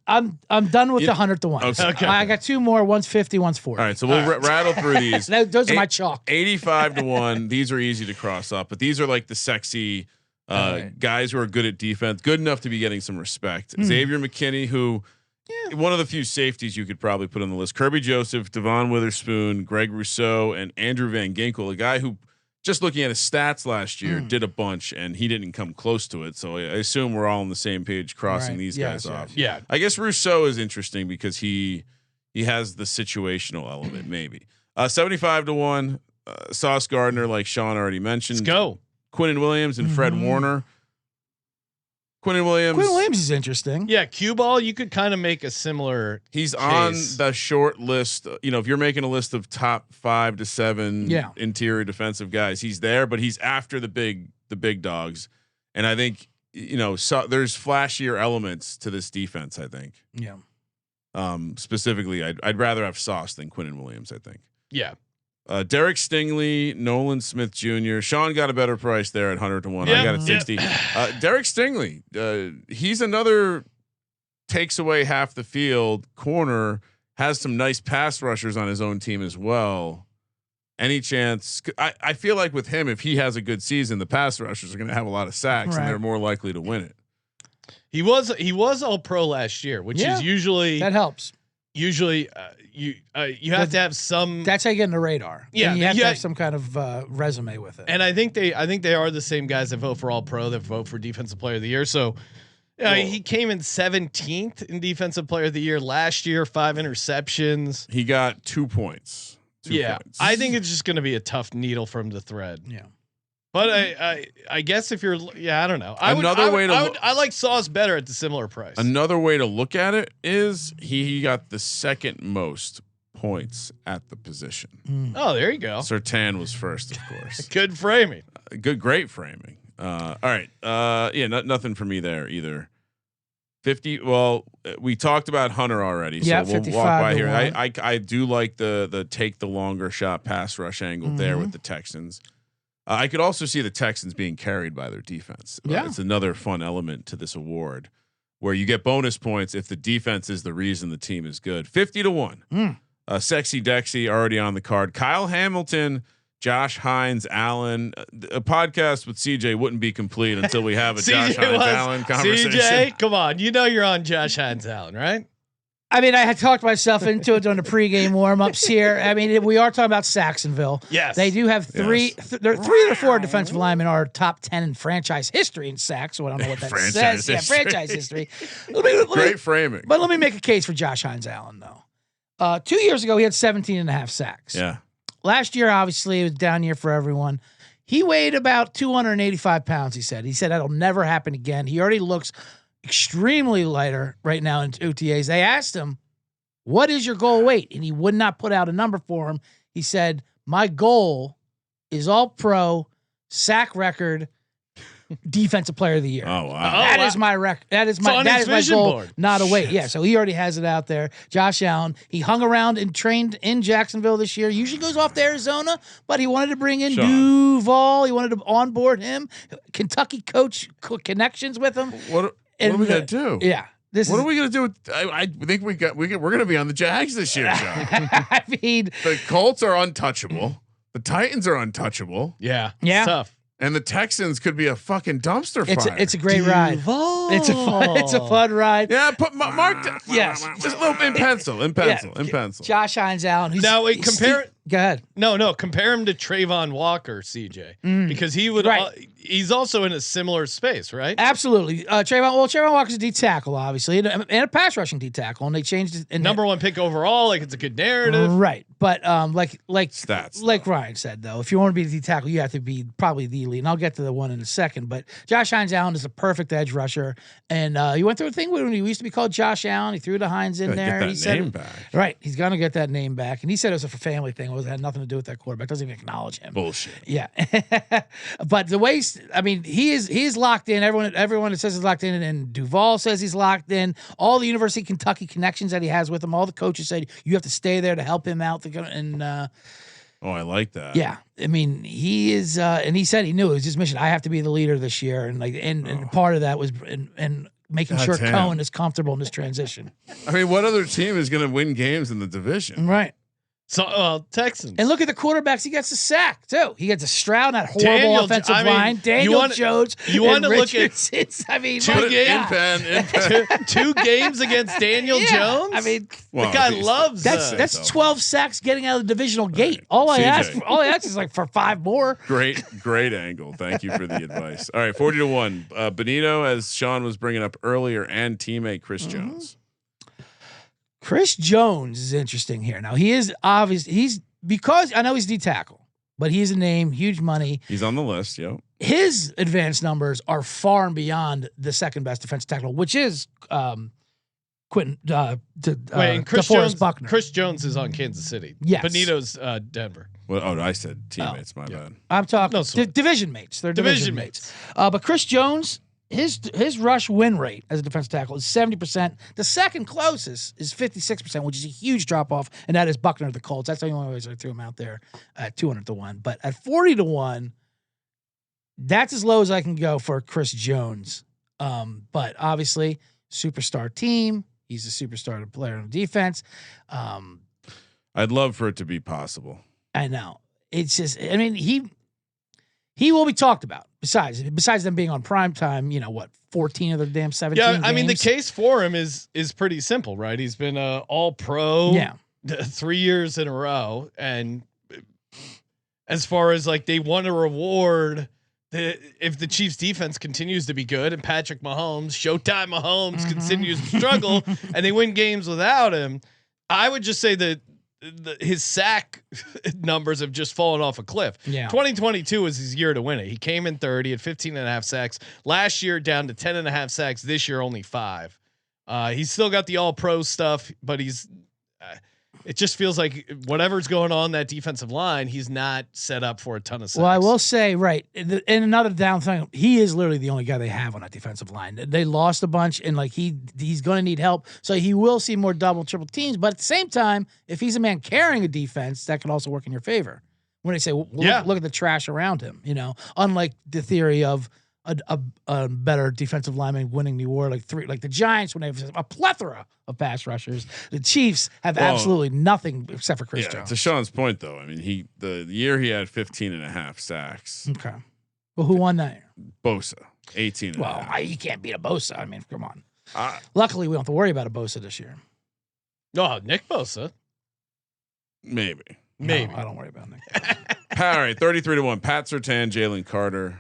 done with the 100 to 1. Okay. I got 2 more. One's 50, one's 40. All right, so we'll rattle through these. Those are my chalk. 85 to 1. These are easy to cross up, but these are like the sexy guys who are good at defense, good enough to be getting some respect. Xavier McKinney, who. Yeah. One of the few safeties you could probably put on the list. Kirby Joseph, Devon Witherspoon, Greg Rousseau, and Andrew Van Ginkel, a guy who, just looking at his stats last year, did a bunch, and he didn't come close to it. So I assume we're all on the same page crossing these guys off. Yeah. I guess Rousseau is interesting because he has the situational element, maybe. 75 to 1, Sauce Gardner, like Sean already mentioned. Let's go. Quinnen Williams and Fred Warner. Quinnen Williams is interesting. Yeah, cue ball. You could kind of make a similar. He's on the short list. If you're making a list of top 5 to 7 interior defensive guys, he's there, but he's after the big dogs. And I think there's flashier elements to this defense. I think. Yeah. Specifically, I'd rather have Sauce than Quinnen Williams. I think. Yeah. Derek Stingley, Nolan Smith Jr. Sean got a better price there at 100 to 1. I got it 60. Derek Stingley, he's another takes away half the field corner, has some nice pass rushers on his own team as well. Any chance? I feel like with him, if he has a good season, the pass rushers are going to have a lot of sacks and they're more likely to win it. He was all pro last year, which is usually that helps. Usually, you have to have some. That's how you get in the radar. Yeah, and you have to have some kind of resume with it. And I think they are the same guys that vote for All Pro that vote for Defensive Player of the Year. So he came in 17th in Defensive Player of the Year last year. 5 interceptions. He got 2 points. 2 points. I think it's just going to be a tough needle for him to thread. Yeah. But I guess if you're I don't know. I like Sauce better at the similar price. Another way to look at it is he got the second most points at the position. Oh, there you go. Surtain was first, of course. Good framing. Great framing. All right. Nothing for me there either. 50. Well, we talked about Hunter already, so we'll walk by here. I do like the take the longer shot pass rush angle there with the Texans. I could also see the Texans being carried by their defense. It's another fun element to this award where you get bonus points if the defense is the reason the team is good. 50 to 1. Sexy Dexy already on the card. Kyle Hamilton, Josh Hines Allen. A podcast with CJ wouldn't be complete until we have a Josh Hines Allen conversation. CJ, come on. You're on Josh Hines Allen, right? I mean, I had talked myself into it during the pregame warmups here. I mean, we are talking about Saxonville. Yes, they do have 3 of the 4 defensive linemen are top 10 in franchise history in sacks. So I don't know what that says. Yeah, franchise history. Great framing. But let me make a case for Josh Hines Allen though. 2 years ago, he had 17.5 sacks. Yeah. Last year, obviously, it was a down year for everyone. He weighed about 285 pounds. He said that'll never happen again. He already looks extremely lighter right now in OTAs. They asked him, what is your goal weight? And he would not put out a number for him. He said, my goal is all pro, sack record, Defensive Player of the Year. Oh wow, That is my record. That is my goal. board. Not a wait. Yeah, so he already has it out there. Josh Allen. He hung around and trained in Jacksonville this year. Usually goes off to Arizona, but he wanted to bring in Duval. He wanted to onboard him. Kentucky coach connections with him. What are we gonna do? Yeah. What are we gonna do? With, I think we're gonna be on the Jags this year, John. I mean, the Colts are untouchable. The Titans are untouchable. Yeah. Yeah. Tough. And the Texans could be a fucking dumpster fire. It's a great ride. It's a fun ride. Yeah, put Mark. Yes, just a little in pencil. Josh Hines out. Now wait, compare. Go ahead. No. Compare him to Trayvon Walker, CJ, because he would. He's also in a similar space, right? Absolutely. Trayvon Walker's a D tackle, obviously, and a pass rushing D tackle, and they changed it. Number one pick overall, like it's a good narrative, right? But like stats, like Ryan said, though, if you want to be the D tackle, you have to be probably the elite. And I'll get to the one in a second. But Josh Hines Allen is a perfect edge rusher, and he went through a thing when he used to be called Josh Allen. He threw the Hines in there. Get that name back. Right, he's gonna get that name back, and he said it was a family thing. It had nothing to do with that quarterback. Doesn't even acknowledge him. Bullshit. Yeah, but the way he is locked in. Everyone that says he's locked in, and Duval says he's locked in. All the University of Kentucky connections that he has with him. All the coaches said you have to stay there to help him out. I like that. Yeah, I mean he is, and he said he knew it was his mission. I have to be the leader this year, and part of that was and making sure Cohen is comfortable in this transition. I mean, what other team is going to win games in the division? Right. So Texans. And look at the quarterbacks. He gets a sack too. He gets a Stroud, that horrible offensive line. Daniel Jones. You want to look at? I mean, two games. Two games against Daniel Jones. I mean, the guy loves. That's 12 sacks getting out of the divisional gate. All I ask is like for 5 more. Great angle. Thank you for the advice. All right, 40-1. Benito, as Sean was bringing up earlier, and teammate Chris Jones. Chris Jones is interesting here. Now he is obvious. Because I know he's D tackle, but he is a name, huge money. He's on the list. Yep. His advanced numbers are far and beyond the second best defensive tackle, which is Quentin. Chris Buckner. Chris Jones is on Kansas City. Yes. Benito's Denver. Well, I said teammates. My bad. I'm talking division mates. They're division mates. But Chris Jones. His rush win rate as a defensive tackle is 70%. The second closest is 56%, which is a huge drop off, and that is Buckner of the Colts. That's the only way I threw him out there at 200-1. But at 40-1, that's as low as I can go for Chris Jones. But obviously, superstar team. He's a superstar player on defense. I'd love for it to be possible. I know. It's just, I mean, he will be talked about. Besides them being on prime time, 14 of their damn 17 games. I mean, the case for him is pretty simple, right? He's been all pro 3 years in a row. And as far as like they want to reward if the Chiefs defense continues to be good and Patrick Mahomes, Showtime Mahomes continues to struggle and they win games without him, I would just say that his sack numbers have just fallen off a cliff. Yeah. 2022 was his year to win it. He came in 30 at 15.5 sacks last year, down to 10.5 sacks. This year, only 5. He's still got the all pro stuff, but it just feels like whatever's going on that defensive line, he's not set up for a ton of sacks. Well, I will say, right. And another down thing, he is literally the only guy they have on that defensive line. They lost a bunch, and like he's going to need help. So he will see more double, triple teams. But at the same time, if he's a man carrying a defense, that could also work in your favor. When they say, look at the trash around him, unlike the theory of a better defensive lineman winning the award, like the Giants when they have a plethora of pass rushers. The Chiefs have absolutely nothing except for Chris Jones. To Sean's point, though, I mean, the year he had 15.5 sacks. Okay. Well, who won that year? Bosa, 18. Well, you can't beat a Bosa. I mean, come on. Luckily, we don't have to worry about a Bosa this year. No, Nick Bosa. Maybe. No, I don't worry about Nick. All right, 33-1. Pat Surtain, Jalen Carter.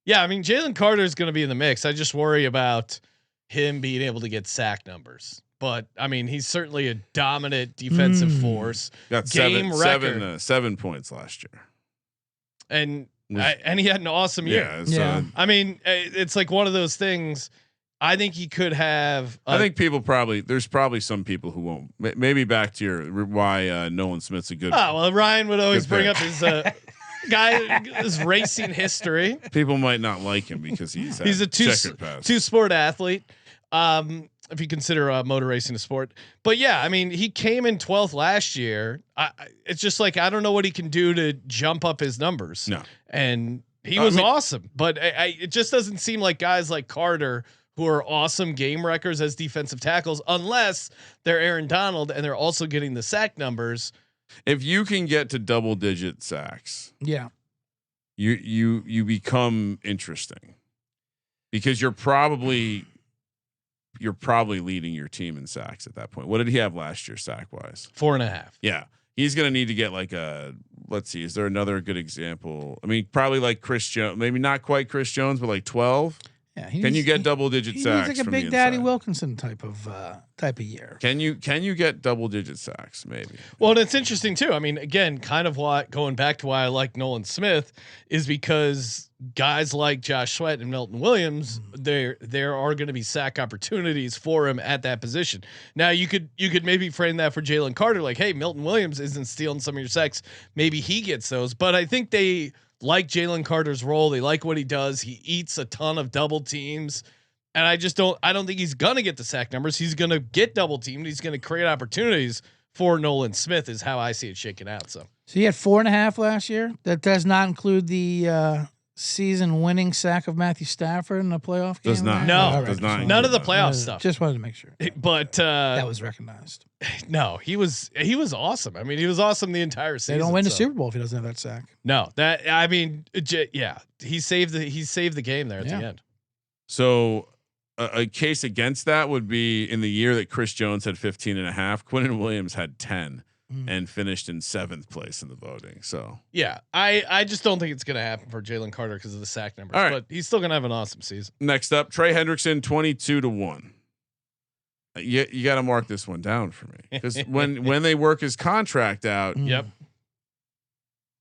Yeah, I mean, Jalen Carter is going to be in the mix. I just worry about him being able to get sack numbers. But I mean, he's certainly a dominant defensive force. Got game record. 7 points last year, and he had an awesome year. Yeah. I mean, it's like one of those things. I think he could have. I think there's probably some people who won't. Maybe back to why Nolan Smith's a good. Oh well, Ryan would always bring up his Guy is racing history. People might not like him because he's a two-sport athlete. If you consider motor racing a sport, but yeah, I mean, he came in 12th last year. It's just like, I don't know what he can do to jump up his numbers. No, and he was awesome, but it just doesn't seem like guys like Carter, who are awesome game wreckers as defensive tackles, unless they're Aaron Donald and they're also getting the sack numbers. If you can get to double-digit sacks, yeah, you become interesting because you're probably leading your team in sacks at that point. What did he have last year sack wise? 4.5. Yeah. He's going to need to get like let's see. Is there another good example? I mean, probably like Chris Jones, maybe not quite Chris Jones, but like 12. Yeah. Can you get double digit sacks? He's like a Big Daddy Wilkinson type of year. Can you get double digit sacks? Maybe. Well, and it's interesting too. I mean, again, kind of going back to why I like Nolan Smith is because guys like Josh Sweat and Milton Williams, there are going to be sack opportunities for him at that position. Now you could maybe frame that for Jalen Carter, like, hey, Milton Williams isn't stealing some of your sacks. Maybe he gets those, but I think they like Jalen Carter's role. They like what he does. He eats a ton of double teams. And I don't think he's going to get the sack numbers. He's going to get double teamed. He's going to create opportunities for Nolan Smith is how I see it shaking out. So he had 4.5 last year. That does not include the season winning sack of Matthew Stafford in the playoff game. Does not. No, right. Does not. None of the playoff stuff. Just wanted to make sure. But that was recognized. No, he was awesome. I mean, he was awesome the entire season. They don't win the Super Bowl if he doesn't have that sack. No, he saved the game there at the end. So a case against that would be in the year that Chris Jones had 15.5, Quinnen Williams had 10 and finished in 7th place in the voting. So yeah, I just don't think it's going to happen for Jalen Carter because of the sack numbers, but he's still going to have an awesome season. Next up, Trey Hendrickson, 22-1. You got to mark this one down for me because when they work his contract out, yep.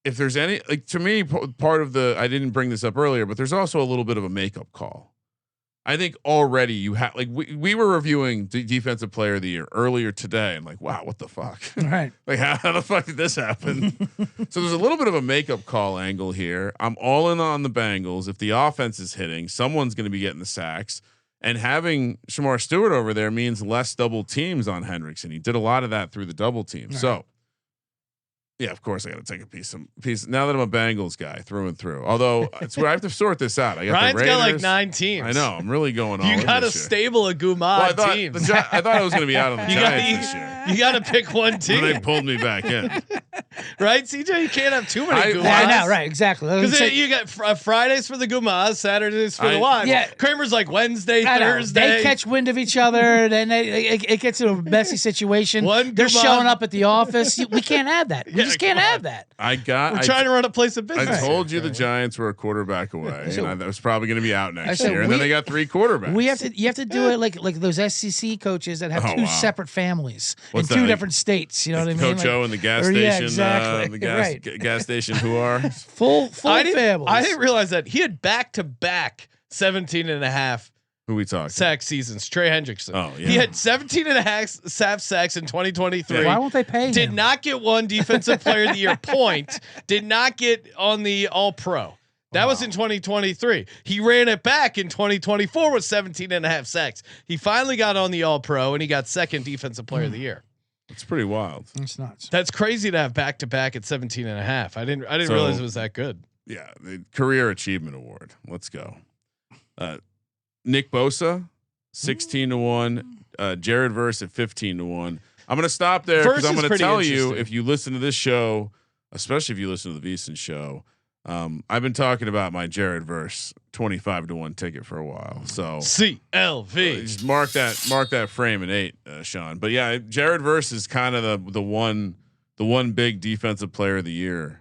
If there's any, like, to me, part of I didn't bring this up earlier, but there's also a little bit of a makeup call. I think already you have, like, we were reviewing defensive player of the year earlier today, and like, wow, what the fuck? Right. Like, how the fuck did this happen? So there's a little bit of a makeup call angle here. I'm all in on the Bengals. If the offense is hitting, someone's going to be getting the sacks. And having Shamar Stewart over there means less double teams on Hendrickson. He did a lot of that through the double team. Right. So, yeah, of course I got to take a piece. Now that I'm a Bengals guy through and through. Although it's where I have to sort this out. I got Ryan's the Raiders. got like 9 teams. I know. I'm really going on. You got a stable of Gumad teams. I thought I was going to be out on the Giants this year. You got to pick one team. And they pulled me back in. Right, CJ? You can't have too many Gumas. I know, right? Exactly. Because you got Fridays for the Gumas, Saturdays for the Wives. Yeah, Kramer's like Wednesday, Thursday. They catch wind of each other, then it gets into a messy situation. They're showing up at the office. We can't have that. We just can't have that. We're trying to run a place of business. I told you the Giants were a quarterback away, and I was probably going to be out next year. And then they got 3 quarterbacks. You have to do it like those SEC coaches that have 2 separate families in 2 different states. You know what I mean? Coach O and the gas station. Yeah, exactly. The gas station. Who are full families? I didn't realize that he had back-to-back 17.5. Who we talking? Sack seasons. Trey Hendrickson. Oh yeah. He had 17.5 sacks in 2023. Why won't they pay him? Did not get one defensive player of the year point. Did not get on the all pro. That was in 2023. He ran it back in 2024 with 17.5 sacks. He finally got on the all pro and he got 2nd defensive player of the year. It's pretty wild. It's nuts. That's crazy to have back-to-back at 17.5. I didn't realize it was that good. Yeah. The career achievement award. Let's go. Nick Bosa, 16-1. Jared Verse at 15-1. I'm going to stop there because I'm going to tell you, if you listen to this show, especially if you listen to the VSiN show, I've been talking about my Jared Verse 25-1 ticket for a while. So CLV, just mark that frame in 8, Sean. But yeah, Jared Verse is kind of the one big defensive player of the year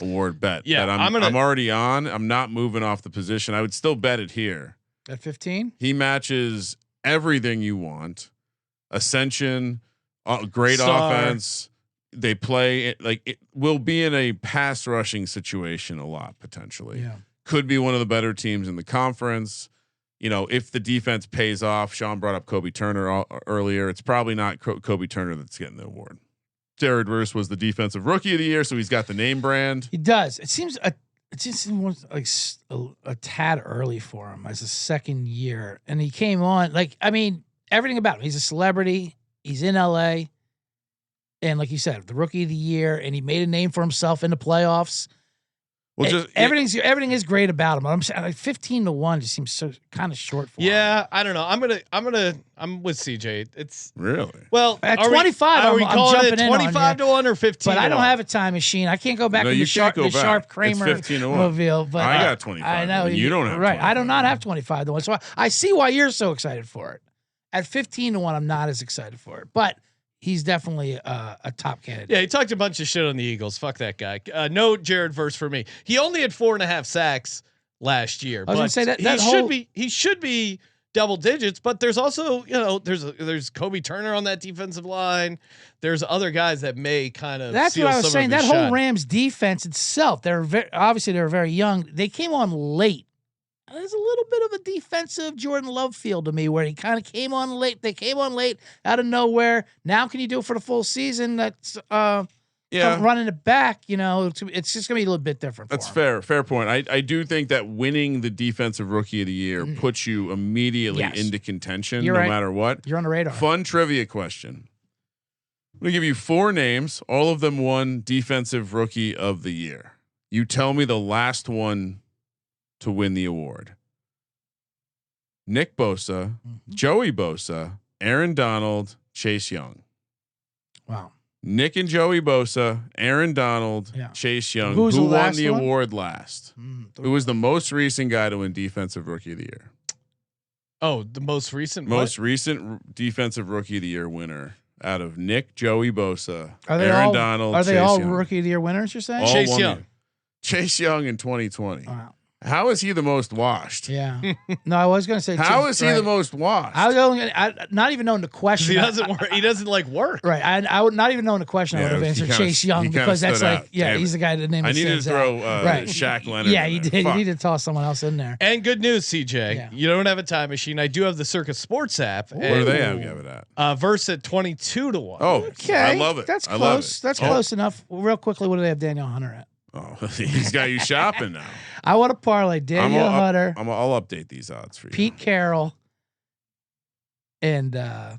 award bet. Yeah, that I'm already on. I'm not moving off the position. I would still bet it here at 15. He matches everything you want. Ascension, great Star. Offense. They play it will be in a pass rushing situation a lot potentially. Yeah. Could be one of the better teams in the conference. You know, if the defense pays off. Sean brought up Kobe Turner earlier. It's probably not Kobe Turner that's getting the award. Jared Verse was the defensive rookie of the year, so he's got the name brand. He does. It just seems like a tad early for him as a second year, and he came on everything about him. He's a celebrity. He's in LA, and like you said, the rookie of the year, and he made a name for himself in the playoffs. Well, everything is great about him. I'm saying like 15-1 just seems so kind of short for him. Yeah, I don't know. I'm with CJ. It's really well at 25. Are we calling I'm it 25-1 or 15? But I don't have a time machine. I can't go back to the Sharp Kramer mobile. But I got 25. I know you don't have 25. I do not have 25-1. So I see why you're so excited for it. At 15-1, I'm not as excited for it, but. He's definitely a top candidate. Yeah, he talked a bunch of shit on the Eagles. Fuck that guy. No Jared Verse for me. He only had 4.5 sacks last year. I was gonna say that he should be double digits. But there's also there's Kobe Turner on that defensive line. There's other guys that may kind of. That's what I was saying. That whole shot. Rams defense itself. They were very young. They came on late. There's a little bit of a defensive Jordan Love feel to me where he kind of came on late. They came on late out of nowhere. Now can you do it for the full season? That's running it back. It's just gonna be a little bit different. That's fair point. I do think that winning the defensive rookie of the year puts you immediately into contention, no matter what. You're on the radar. Fun trivia question. I'm gonna give you 4 names. All of them won defensive rookie of the year. You tell me the last one to win the award. Nick Bosa, Joey Bosa, Aaron Donald, Chase Young. Wow. Nick and Joey Bosa, Aaron Donald, Chase Young. Who won the award last? Who was the most recent guy to win defensive rookie of the year? Oh, the most recent recent defensive rookie of the year winner out of Nick, Joey Bosa, Aaron Donald. Are they Chase all Young. rookie of the year winners? You're saying Chase Young in 2020. Wow. How is he the most washed? Yeah. No, I was going to say. How is he the most washed? I was not even knowing the question. He doesn't work. He doesn't like work. Right. I would not even knowing the question. I would have answered Chase Young because that's like, he's the guy that named. I needed to throw Shaq Leonard. Yeah, you did. You need to toss someone else in there. And good news, CJ. Yeah. You don't have a time machine. I do have the Circa Sports app. What do they have it at? Verse at 22-1. Oh, okay. I love it. That's close. That's close enough. Real quickly, what do they have Daniel Hunter at? Oh, he's got you shopping now. I want to parlay Daniel Hunter. I'll update these odds for you. Pete Carroll and the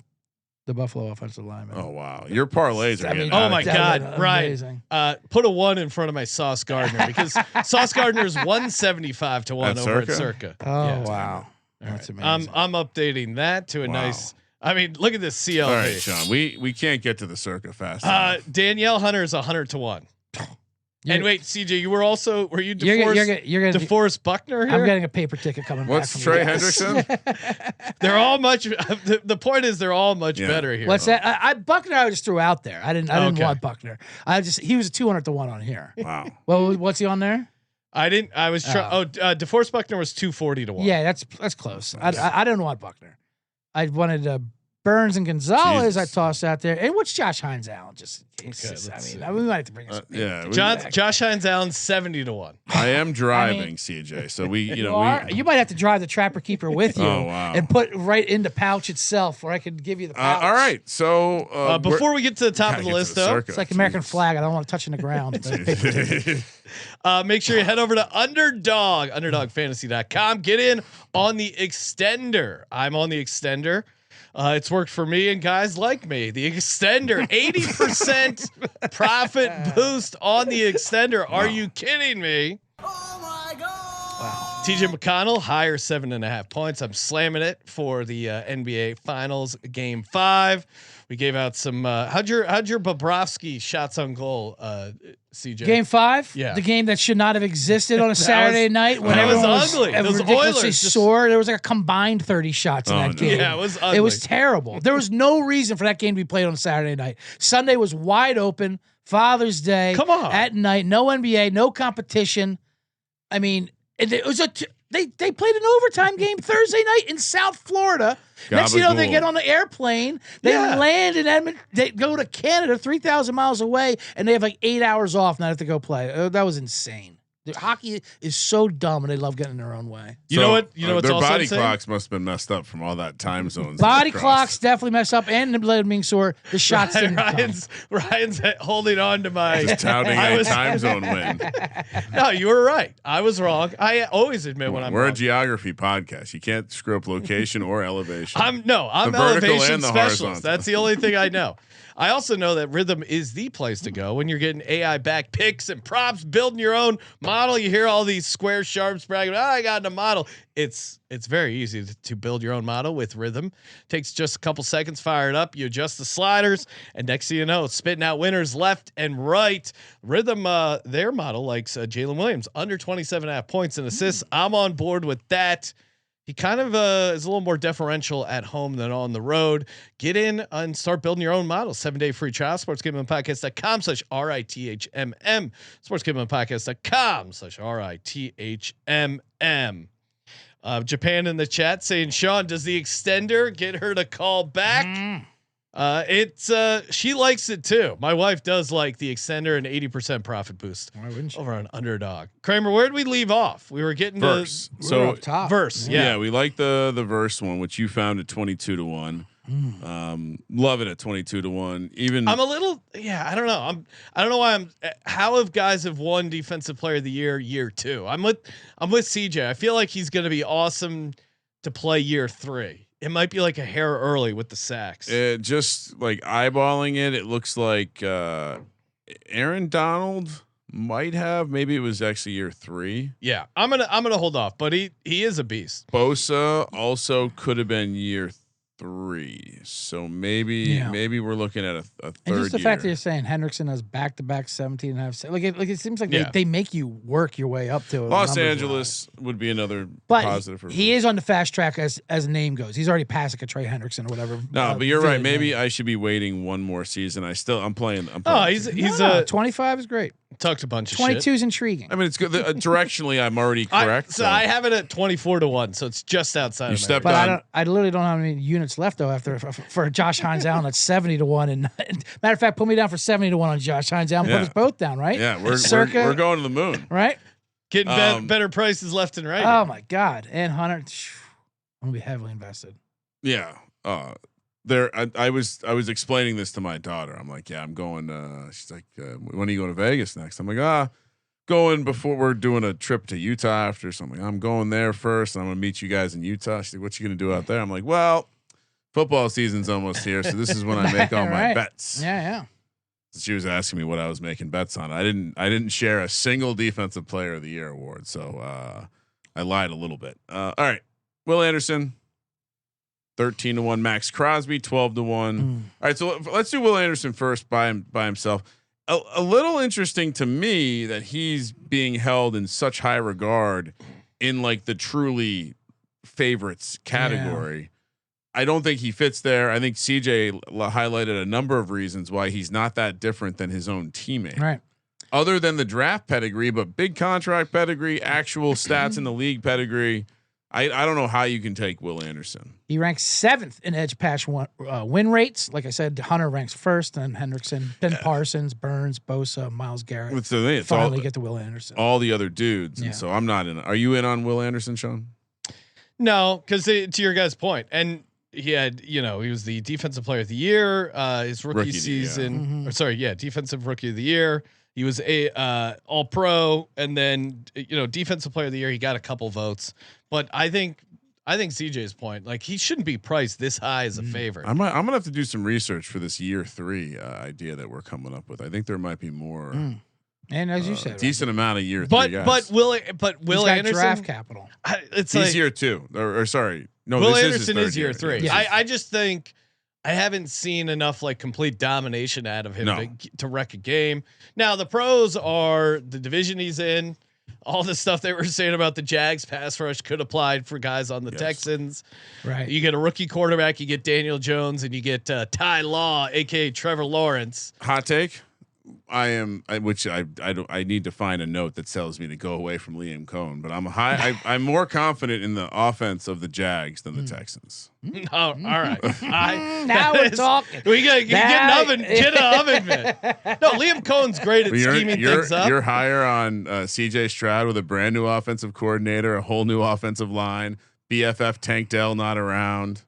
Buffalo offensive lineman. Oh wow, your parlays are. Oh my God, Ryan! Put a 1 in front of my Sauce Gardner because Sauce Gardner is 175-1 over at Circa. Oh wow, that's amazing. I'm updating that to a nice. I mean, look at this CLV. All right, Sean, we can't get to the Circa fast enough. Danielle Hunter is 100-1 And wait, CJ, were you DeForest Buckner here? I'm getting a paper ticket coming. What's Trey Hendrickson? They're all much. The point is, they're all much better here. What's that? Buckner, I just threw out there. I didn't want Buckner. He was a 200-1 on here. Wow. Well, what's he on there? I didn't. I was trying. DeForest Buckner was 240-1. Yeah, that's close. I didn't want Buckner. I wanted Burns and Gonzalez. I tossed out there. And what's Josh Hines Allen? We might have to bring this. Josh Hines Allen 70-1. I am driving, CJ. So you might have to drive the Trapper Keeper with you and put right in the pouch itself, or I could give you the pouch. All right. So before we get to the top of the list, though, it's like American flag. I don't want to touch in the ground. Make sure you head over to underdogfantasy.com. Get in on the extender. I'm on the extender. It's worked for me and guys like me. The extender, 80% profit boost on the extender. Are you kidding me? Oh my God! Wow. TJ McConnell, higher 7.5 points. I'm slamming it for the NBA Finals Game 5. We gave out some. How'd your Bobrovsky shots on goal, CJ? Game 5, yeah, the game that should not have existed on a Saturday night when everyone was ugly. Those ridiculously sore. There was like a combined 30 shots in that game. Yeah, it was ugly. It was terrible. There was no reason for that game to be played on a Saturday night. Sunday was wide open. Father's Day. Come on. At night, no NBA, no competition. I mean, it was they played an overtime game Thursday night in South Florida. Next thing you know, they get on the airplane. They land in Edmonton. They go to Canada, 3,000 miles away, and they have like 8 hours off. Not have to go play. That was insane. Hockey is so dumb, and they love getting in their own way. You know what? You know what's their also body insane? clocks must have been messed up from all that time zones. Body clocks definitely messed up, and the blood being sore. The shots didn't Ryan's holding on to my just touting a time zone win. No, you were right. I was wrong. I always admit when I'm We're wrong. a geography podcast. You can't screw up location or elevation. I'm the elevation and the specialist. horizontal. That's the only thing I know. I also know that Rhythm is the place to go when you're getting AI back picks and props, building your own model. You hear all these square sharps bragging, I got a model. It's very easy to build your own model with Rhythm. Takes just a couple seconds, fire it up. You adjust the sliders, and next thing you know, it's spitting out winners left and right. Rhythm, their model likes Jalen Williams under 27.5 points and assists. I'm on board with that. He kind of is a little more deferential at home than on the road. Get in and start building your own model. 7-day free trial. sportsgamblingpodcast.com/RITHMM. sportsgamblingpodcast.com/RITHMM. Japan in the chat saying, Sean, does the extender get her to call back? She likes it too. My wife does like the extender and 80% profit boost. Why wouldn't she? Over on Underdog. Kramer, where did we leave off? We were getting verse. We were So up top. verse. yeah, we like the verse one, which you found at 22-1. Love it at 22-1. Even I'm a little, I don't know. I don't know why how have guys have won defensive player of the year 2? I'm with CJ. I feel like he's going to be awesome to play year 3. It might be like a hair early with the sacks. Just like eyeballing it, it looks like Aaron Donald might have. Maybe it was actually year 3. Yeah, I'm gonna hold off, but he is a beast. Bosa also could have been year 3, so maybe we're looking at a third. And just the year. fact that you're saying Hendrickson has back-to-back 17.5, like it seems like they make you work your way up to Los Angeles would be another positive. For he is on the fast track as name goes. He's already passed like a Trey Hendrickson or whatever. No, but you're right. Maybe I should be waiting one more season. I'm playing. Oh, he's 25 is great. Tucked a bunch of 22 shit. is intriguing. I mean, it's good. Directionally, I'm already correct. So I have it at 24-1, so it's just outside. You of stepped America. on. I literally don't have any units left though after for Josh Hines Allen at 70-1. And matter of fact, put me down for 70-1 on Josh Hines Allen. Put us both down, right? Yeah, we're Circa, we're going to the moon, right? Getting better prices left and right. Oh my God! And Hunter, I'm gonna be heavily invested. Yeah. I was explaining this to my daughter. I'm like, I'm going. She's like, when are you going to Vegas next? I'm like, going before we're doing a trip to Utah after. So I'm like, I'm going there first. And I'm gonna meet you guys in Utah. She's like, what you gonna do out there? I'm like, well, football season's almost here, so this is when I make all my bets. Yeah. She was asking me what I was making bets on. I didn't share a single defensive player of the year award, so I lied a little bit. All right, Will Anderson. 13-1, Max Crosby 12-1. All right, so let's do Will Anderson first by himself. A little interesting to me that he's being held in such high regard in like the truly favorites category. Yeah. I don't think he fits there. I think CJ highlighted a number of reasons why he's not that different than his own teammate. Right. Other than the draft pedigree, but big contract pedigree, actual stats in the league pedigree. I don't know how you can take Will Anderson. He ranks 7th in edge pass win rates. Like I said, Hunter ranks 1st, then Hendrickson, then Parsons, Burns, Bosa, Miles Garrett. It's the thing. It's finally get to Will Anderson. All the other dudes. And so I'm not in. Are you in on Will Anderson, Sean? No, because to your guys' point, and he had, he was the defensive player of the year, his rookie season. Defensive rookie of the year. He was a all pro, and then defensive player of the year. He got a couple votes, but I think CJ's point, like he shouldn't be priced this high as a favorite. I'm gonna have to do some research for this year 3 idea that we're coming up with. I think there might be more. And as you said, decent amount of year 3 guys. But Will Anderson draft capital. He's like, year 2 or sorry, no. Will this Anderson is year 3. Yeah. I just think. I haven't seen enough like complete domination out of him to wreck a game. Now the pros are the division he's in. All the stuff they were saying about the Jags pass rush could apply for guys on the Texans. Right. You get a rookie quarterback, you get Daniel Jones, and you get Ty Law, aka Trevor Lawrence. Hot take: I need to find a note that tells me to go away from Liam Cohen, but I'm more confident in the offense of the Jags than the Texans. Oh, all right. Now we're talking. We get an oven mitt. No, Liam Cohen's great at scheming things up. You're higher on CJ Stroud with a brand new offensive coordinator, a whole new offensive line, BFF Tank Dell not around.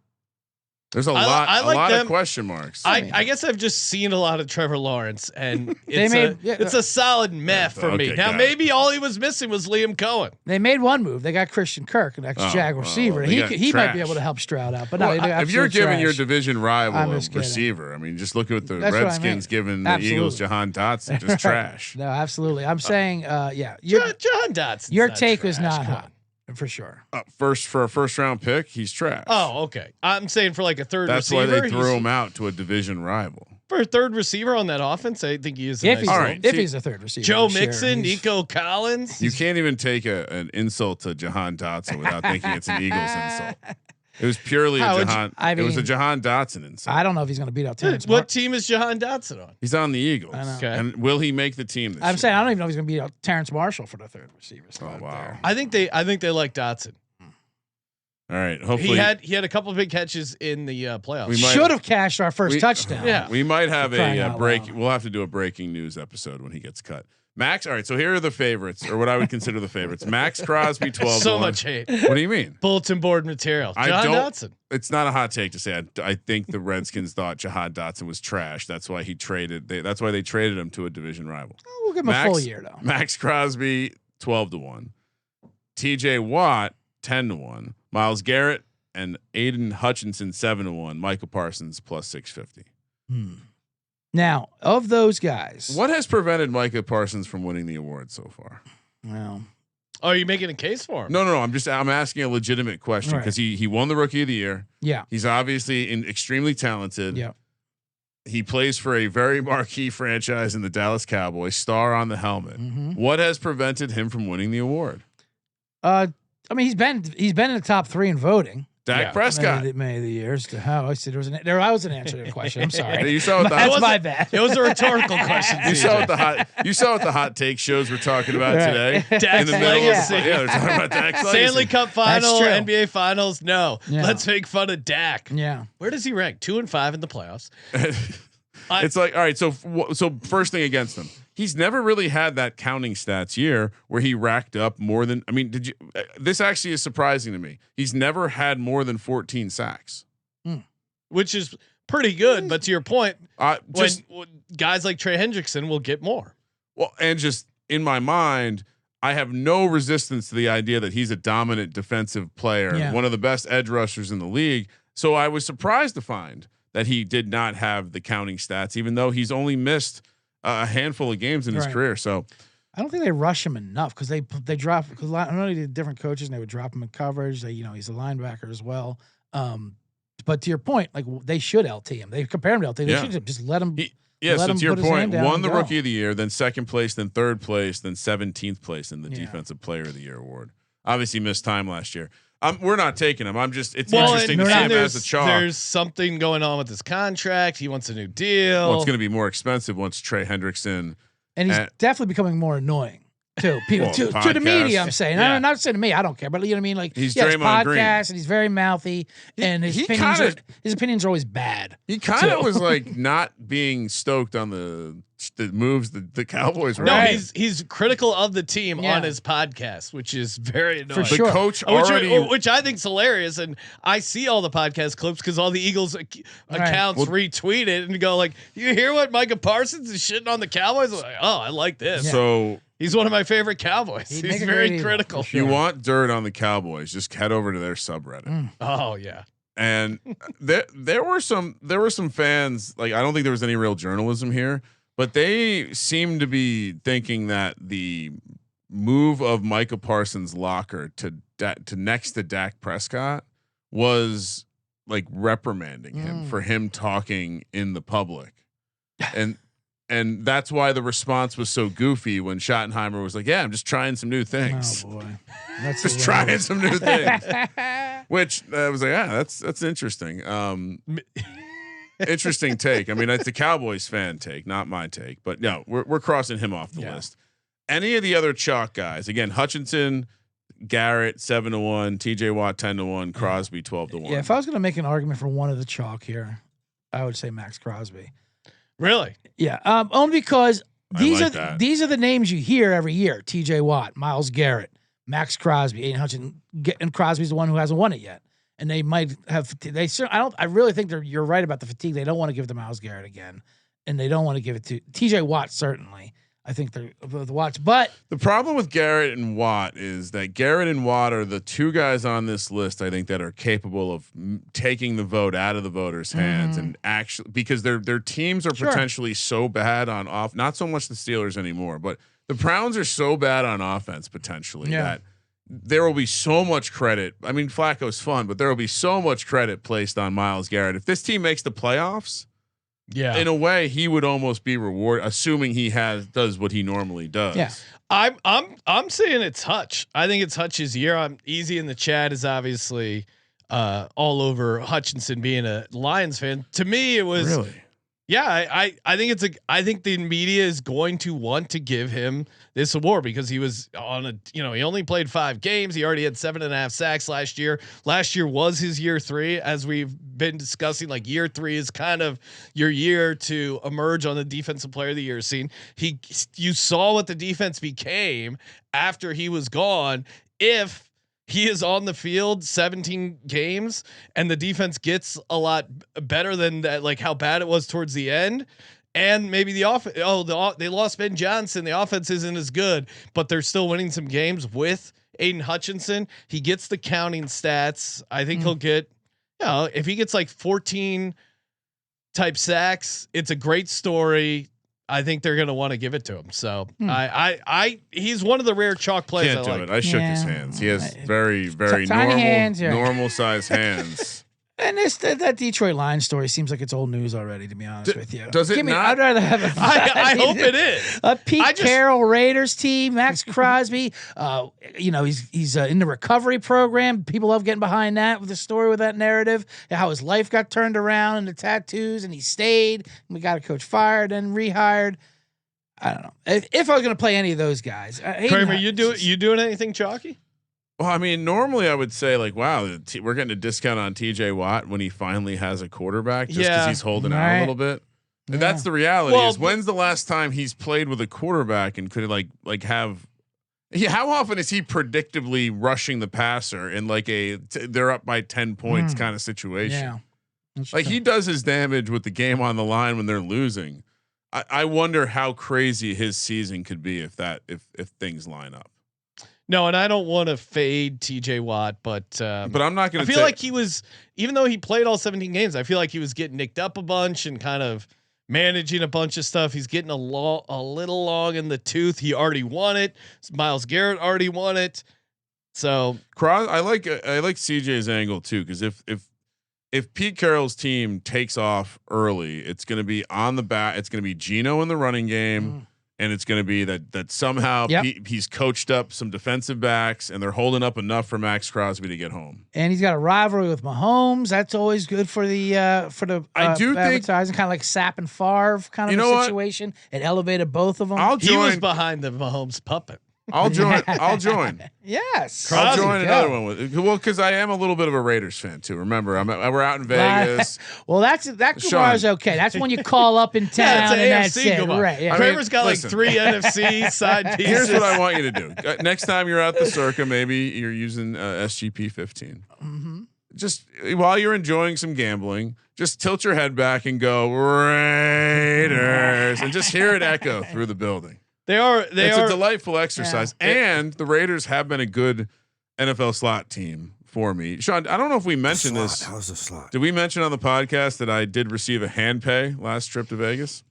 There's a lot of question marks. I guess I've just seen a lot of Trevor Lawrence, and it's a solid meh for me. Now maybe all he was missing was Liam Cohen. They made one move. They got Christian Kirk, an ex-Jag receiver. He might be able to help Stroud out. But if you're giving your division rival a receiver, I mean, just look at what the Redskins giving the Eagles Jahan Dotson, just trash. No, absolutely. I'm saying, Jahan Dotson. Your take was not hot. For sure. For a first round pick, he's trash. Oh, okay. I'm saying for like a third receiver. That's why they threw him out to a division rival. For a third receiver on that offense, I think he is. If he's a third receiver, Joe Mixon, Nico Collins. You can't even take an insult to Jahan Dotson without thinking it's an Eagles insult. It was purely it was a Jahan Dotson insult. I don't know if he's going to beat out Terrence. What team is Jahan Dotson on? He's on the Eagles. Okay. And will he make the team this year? I'm saying I don't even know if he's going to beat out Terrence Marshall for the third receiver. Oh wow. I think they like Dotson. All right. Hopefully he had a couple of big catches in the playoffs. We should have cashed our first touchdown. Yeah. We might have a break. We'll have to do a breaking news episode when he gets cut. Max. All right. So here are the favorites, or what I would consider the favorites. Max Crosby 12. So much hate. What do you mean? Bulletin board material. Jahan Dotson. It's not a hot take to say. I think the Redskins thought Jahan Dotson was trash. That's why that's why they traded him to a division rival. We'll give him a full year though. Max Crosby 12-1. T.J. Watt 10-1. Myles Garrett and Aiden Hutchinson 7-1. Michael Parsons plus 650. Now, of those guys, what has prevented Micah Parsons from winning the award so far? Well, are you making a case for him? No. I'm asking a legitimate question because he won the Rookie of the Year. Yeah, he's obviously extremely talented. Yeah, he plays for a very marquee franchise in the Dallas Cowboys. Star on the helmet. What has prevented him from winning the award? I mean, he's been in the top 3 in voting. Dak Prescott. Many of the years. I said I was an answer to the question. I'm sorry. You saw what that's my bad. It was a rhetorical question. You saw what the hot take shows we're talking about today. Dak's legacy. They're talking about Dak's legacy. Stanley Cup final, NBA Finals. No, let's make fun of Dak. Yeah. Where does he rank? 2 and 5 in the playoffs. It's like, all right. So first thing against him, he's never really had that counting stats year where he racked up more than. I mean, this actually is surprising to me. He's never had more than 14 sacks, which is pretty good. But to your point, when guys like Trey Hendrickson will get more. Well, and just in my mind, I have no resistance to the idea that he's a dominant defensive player, one of the best edge rushers in the league. So I was surprised to find that he did not have the counting stats, even though he's only missed a handful of games in his career. So I don't think they rush him enough because they drop, because I know he did different coaches and they would drop him in coverage. He's a linebacker as well. But to your point, like they should LT him. They compare him to LT. They should just let him. So to your point, won the Rookie of the Year, then second place, then third place, then 17th place in the Defensive Player of the Year award. Obviously missed time last year. We're not taking him. It's interesting to see him as a chalk. There's something going on with his contract. He wants a new deal. Well, it's going to be more expensive once Trey Hendrickson. And he's definitely becoming more annoying too. People to the media, I'm saying. I'm not saying to me, I don't care, but you know what I mean? Like he's Draymond Green, and he's very mouthy, and his opinions are always bad. He kind of was like not being stoked on the moves the Cowboys were. No, he's critical of the team on his podcast, which is very annoying. For sure. The coach which I think's hilarious, and I see all the podcast clips because all the Eagles accounts retweet it and go like, "You hear what Micah Parsons is shitting on the Cowboys?" I'm like, oh, I like this. Yeah. So he's one of my favorite Cowboys. He's very critical. If you want dirt on the Cowboys, just head over to their subreddit. Oh yeah. And there were some fans, like I don't think there was any real journalism here, but they seem to be thinking that the move of Micah Parsons' locker to next to Dak Prescott was like reprimanding him for him talking in the public, and that's why the response was so goofy when Schottenheimer was like, "Yeah, I'm just trying some new things." Oh boy, that's just trying some new things. Which I was like, that's interesting. interesting take. I mean, it's the Cowboys fan take, not my take. But no, we're crossing him off the list. Any of the other chalk guys? Again, Hutchinson, Garrett 7-1, TJ Watt 10-1, Crosby 12-1. Yeah, if I was going to make an argument for one of the chalk here, I would say Max Crosby. Really? Yeah. Only because these are the names you hear every year: TJ Watt, Myles Garrett, Max Crosby, Aiden Hutchinson, and Crosby's the one who hasn't won it yet. And they might have. I really think you're right about the fatigue. They don't want to give it to Myles Garrett again, and they don't want to give it to TJ Watt. Certainly, I think they're the Watts. But the problem with Garrett and Watt is that Garrett and Watt are the two guys on this list, I think, that are capable of taking the vote out of the voters' hands and actually, because their teams are potentially so bad on off. Not so much the Steelers anymore, but the Browns are so bad on offense potentially that there will be so much credit. I mean, Flacco's fun, but there will be so much credit placed on Myles Garrett. If this team makes the playoffs, in a way, he would almost be rewarded, assuming he does what he normally does. Yeah. I'm saying it's Hutch. I think it's Hutch's year. I'm easy in the chat is obviously all over Hutchinson being a Lions fan. To me, it was really. Yeah, I think I think the media is going to want to give him this award because he was on he only played 5 games. He already had 7.5 sacks last year. Last year was his year 3, as we've been discussing. Like year 3 is kind of your year to emerge on the defensive player of the year scene. You saw what the defense became after he was gone. If he is on the field 17 games and the defense gets a lot better than that, like how bad it was towards the end. And maybe the offense, they lost Ben Johnson. The offense isn't as good, but they're still winning some games with Aiden Hutchinson. He gets the counting stats. I think he'll get, if he gets like 14 type sacks, it's a great story. I think they're going to want to give it to him. So he's one of the rare chalk players. Can't do it. I shook his hands. He has very, very normal size hands. And that Detroit Lions story seems like it's old news already, to be honest with you. Does it not? I'd rather have I hope it is. A Pete Carroll Raiders team, Max Crosby. He's in the recovery program. People love getting behind that with the story, with that narrative, how his life got turned around and the tattoos, and he stayed. And we got a coach fired and rehired. I don't know if I was going to play any of those guys. Kramer, you doing anything chalky? Well, I mean, normally I would say like, wow, we're getting a discount on TJ Watt when he finally has a quarterback, just because he's holding out a little bit. And that's the reality. Is when's the last time he's played with a quarterback and could like have? How often is he predictably rushing the passer in like they're up by 10 points kind of situation? Yeah, like he does his damage with the game on the line when they're losing. I wonder how crazy his season could be if things line up. No, and I don't want to fade TJ Watt, but I'm not going to. I feel like he was, even though he played all 17 games, I feel like he was getting nicked up a bunch and kind of managing a bunch of stuff. He's getting a little long in the tooth. He already won it. Myles Garrett already won it. So I like CJ's angle too, because if Pete Carroll's team takes off early, it's going to be on the bat. It's going to be Geno in the running game. And it's going to be that somehow he's coached up some defensive backs, and they're holding up enough for Max Crosby to get home. And he's got a rivalry with Mahomes. That's always good for the I do advertising, kind of like Sapp and Favre kind of a situation. It elevated both of them. He was behind the Mahomes puppet. I'll join. Yes, I'll join another one because I am a little bit of a Raiders fan too. Remember, we're out in Vegas. Well, that Gumar's okay. That's when you call up in town and that's it. Right? Yeah. Kramer's got like 3 NFC side pieces. Here's what I want you to do. Next time you're at the Circa, maybe you're using SGP 15. Just while you're enjoying some gambling, just tilt your head back and go Raiders, and just hear it echo through the building. It's a delightful exercise, and the Raiders have been a good NFL slot team for me. Sean, I don't know if we mentioned this. How's the slot? Did we mention on the podcast that I did receive a hand pay last trip to Vegas?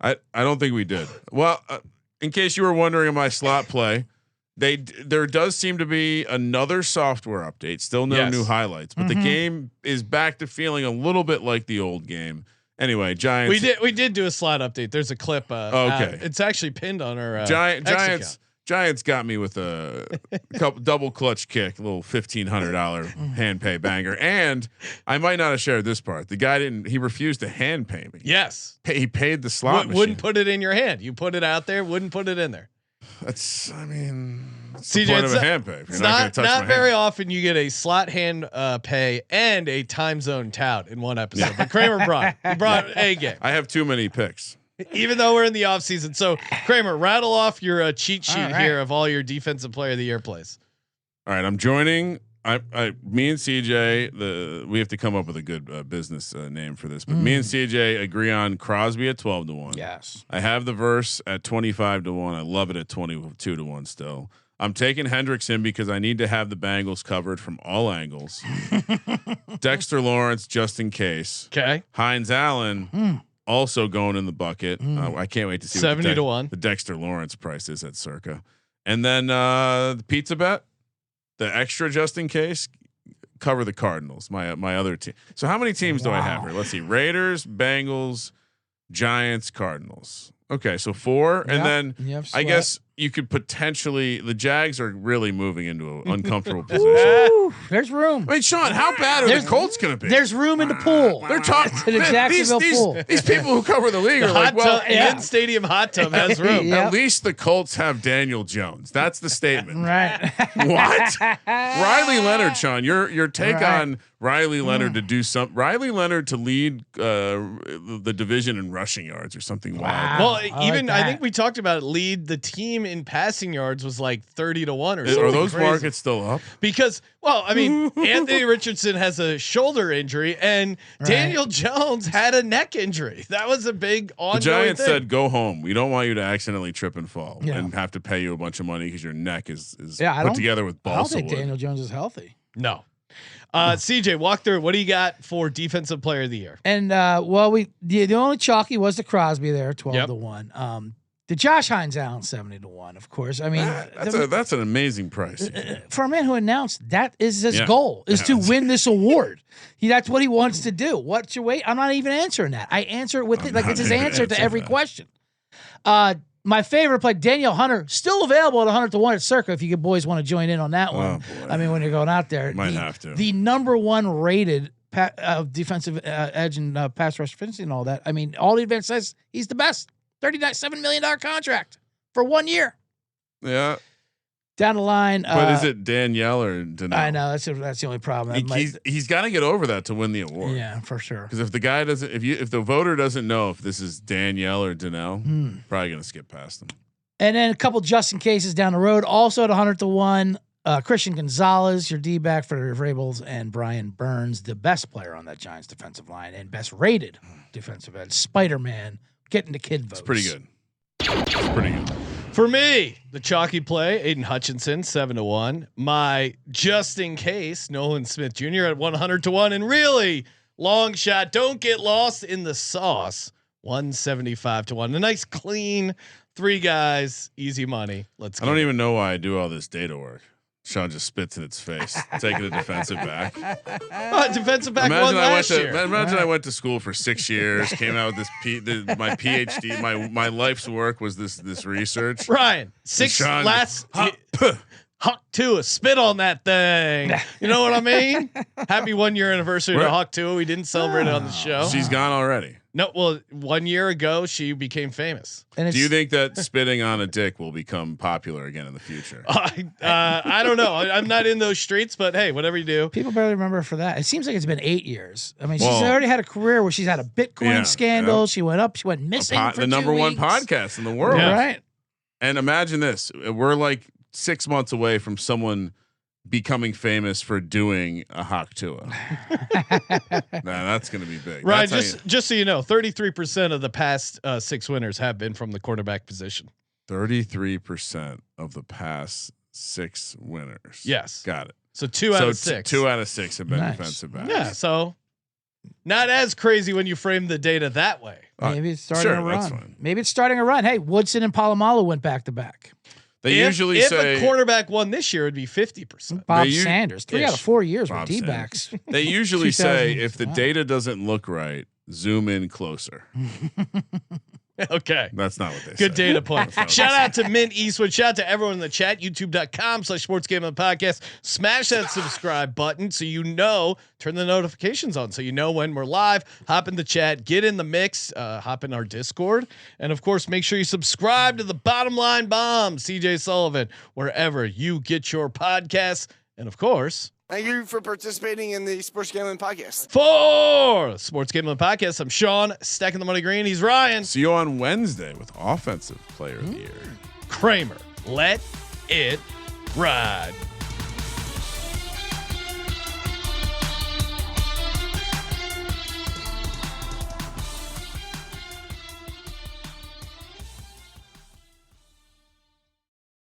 I don't think we did. Well, in case you were wondering on my slot play, there does seem to be another software update. Still no new highlights, but the game is back to feeling a little bit like the old game. Anyway, Giants. We did do a slot update. There's a clip. Okay, it's actually pinned on our Giants Giants got me with a couple double clutch kick, a little $1,500 hand pay banger, and I might not have shared this part. The guy didn't. He refused to hand pay me. Yes, he paid the slot. Wouldn't put it in your hand. You put it out there. Wouldn't put it in there. That's. I mean, CJ, the point of a hand pay. It's not very often you get a slot hand pay and a time zone tout in one episode. Yeah. But Kramer brought a game. I have too many picks. Even though we're in the off season. So Kramer, rattle off your cheat sheet here of all your defensive player of the year plays. All right, I'm joining. Me and CJ, we have to come up with a good business name for this, but me and CJ agree on Crosby at 12-1. Yes. I have the verse at 25-1. I love it at 22-1 still. I'm taking Hendrickson because I need to have the Bengals covered from all angles. Dexter Lawrence, just in case. Okay. Hines Allen, also going in the bucket. I can't wait to see 70-1 the Dexter Lawrence price is at Circa. And then the pizza bet, the extra just in case, cover the Cardinals. My other team. So how many teams do I have here? Let's see: Raiders, Bengals, Giants, Cardinals. Okay, so 4, and then I guess you could potentially. The Jags are really moving into an uncomfortable position. Ooh, there's room. Wait, Sean, how bad are the Colts going to be? There's room in the pool. They're talking to the Jacksonville pool. These people who cover the league are like, well, in-stadium hot tub has room. Yep. At least the Colts have Daniel Jones. That's the statement. Right. What? Riley Leonard, Sean, your take on Riley Leonard to do some. Riley Leonard to lead the division in rushing yards or something wild. Well, I think we talked about it. Lead the team in passing yards was like 30-1 or something. Are those crazy. markets still up? Because, well, I mean, Anthony Richardson has a shoulder injury and Daniel Jones had a neck injury. That was a big ongoing The Giants thing. said, "Go home. We don't want you to accidentally trip and fall and have to pay you a bunch of money because your neck is put together with balsa I don't think wood." Daniel Jones is healthy. No. CJ, walk through. What do you got for defensive player of the year? And the only chalky was the Crosby there, 12-1. The Josh Hines Allen 70-1. Of course, I mean that's an amazing price for a man who announced that is his goal is to win this award. That's what he wants to do. What's your weight? I'm not even answering that. I answer it with it like it's his answer to every question. My favorite play, Danielle Hunter, still available at 100-1 at Circa. If you boys want to join in on that one, I mean, when you're going out there, might have to. The number 1 rated defensive edge and pass rush efficiency and all that. I mean, all the advance says he's the best. $37 million contract for 1 year. Yeah. Down the line, but is it Danielle or Danielle? I know that's the only problem. He's got to get over that to win the award. Yeah, for sure. Because if the guy doesn't, if the voter doesn't know if this is Danielle or Danelle, probably gonna skip past him. And then a couple just in cases down the road, also at 100-1. Christian Gonzalez, your D-back for Vrabels, and Brian Burns, the best player on that Giants defensive line and best rated defensive end. Spider-Man getting the kid votes. It's pretty good. It's pretty good. For me, the chalky play, Aiden Hutchinson, 7-1. My just in case, Nolan Smith Jr. at 100-1, and really long shot. Don't get lost in the sauce. 175-1. A nice clean 3 guys, easy money. Let's go. I don't even know why I do all this data work. Sean just spits in its face, taking a defensive back. Defensive back won last year. Imagine I went to school for 6 years, came out with my PhD, my life's work was this research. Ryan, 6 last. Huck Tua, spit on that thing. You know what I mean? Happy 1 year anniversary to Huck Tua. We didn't celebrate it on the show. She's gone already. No, well, 1 year ago she became famous. Do you think that spitting on a dick will become popular again in the future? I don't know. I'm not in those streets, but hey, whatever you do. People barely remember her for that. It seems like it's been 8 years. I mean, she's already had a career where she's had a Bitcoin scandal. She went up. She went missing. For the number 1 podcast in the world, right? And imagine this: we're like 6 months away from someone becoming famous for doing a Hawk Tua. That's going to be big. Right. Just so you know, 33% of the past 6 winners have been from the quarterback position. 33% of the past 6 winners. Yes. Got it. So 2 out of 6. 2 out of 6 have been defensive backs. Yeah. So not as crazy when you frame the data that way. Maybe it's starting a run. Maybe it's starting a run. Hey, Woodson and Palomalu went back to back. They usually say if a quarterback won this year, it'd be 50%. Bob Sanders, 3 out of 4 years with D-backs. They usually say if the data doesn't look right, zoom in closer. Okay. That's not what they Good say. data point. Shout out to Mint Eastwood. Shout out to everyone in the chat. YouTube.com/sportsgambling podcast. Smash that subscribe button so you know. Turn the notifications on so you know when we're live. Hop in the chat. Get in the mix. Hop in our Discord. And of course, make sure you subscribe to the Bottom Line Bomb, CJ Sullivan, wherever you get your podcasts. And of course, thank you for participating in the Sports Gambling Podcast. For Sports Gambling Podcast, I'm Sean, stacking the money green. He's Ryan. See you on Wednesday with Offensive Player of the Year. Kramer. Let it ride.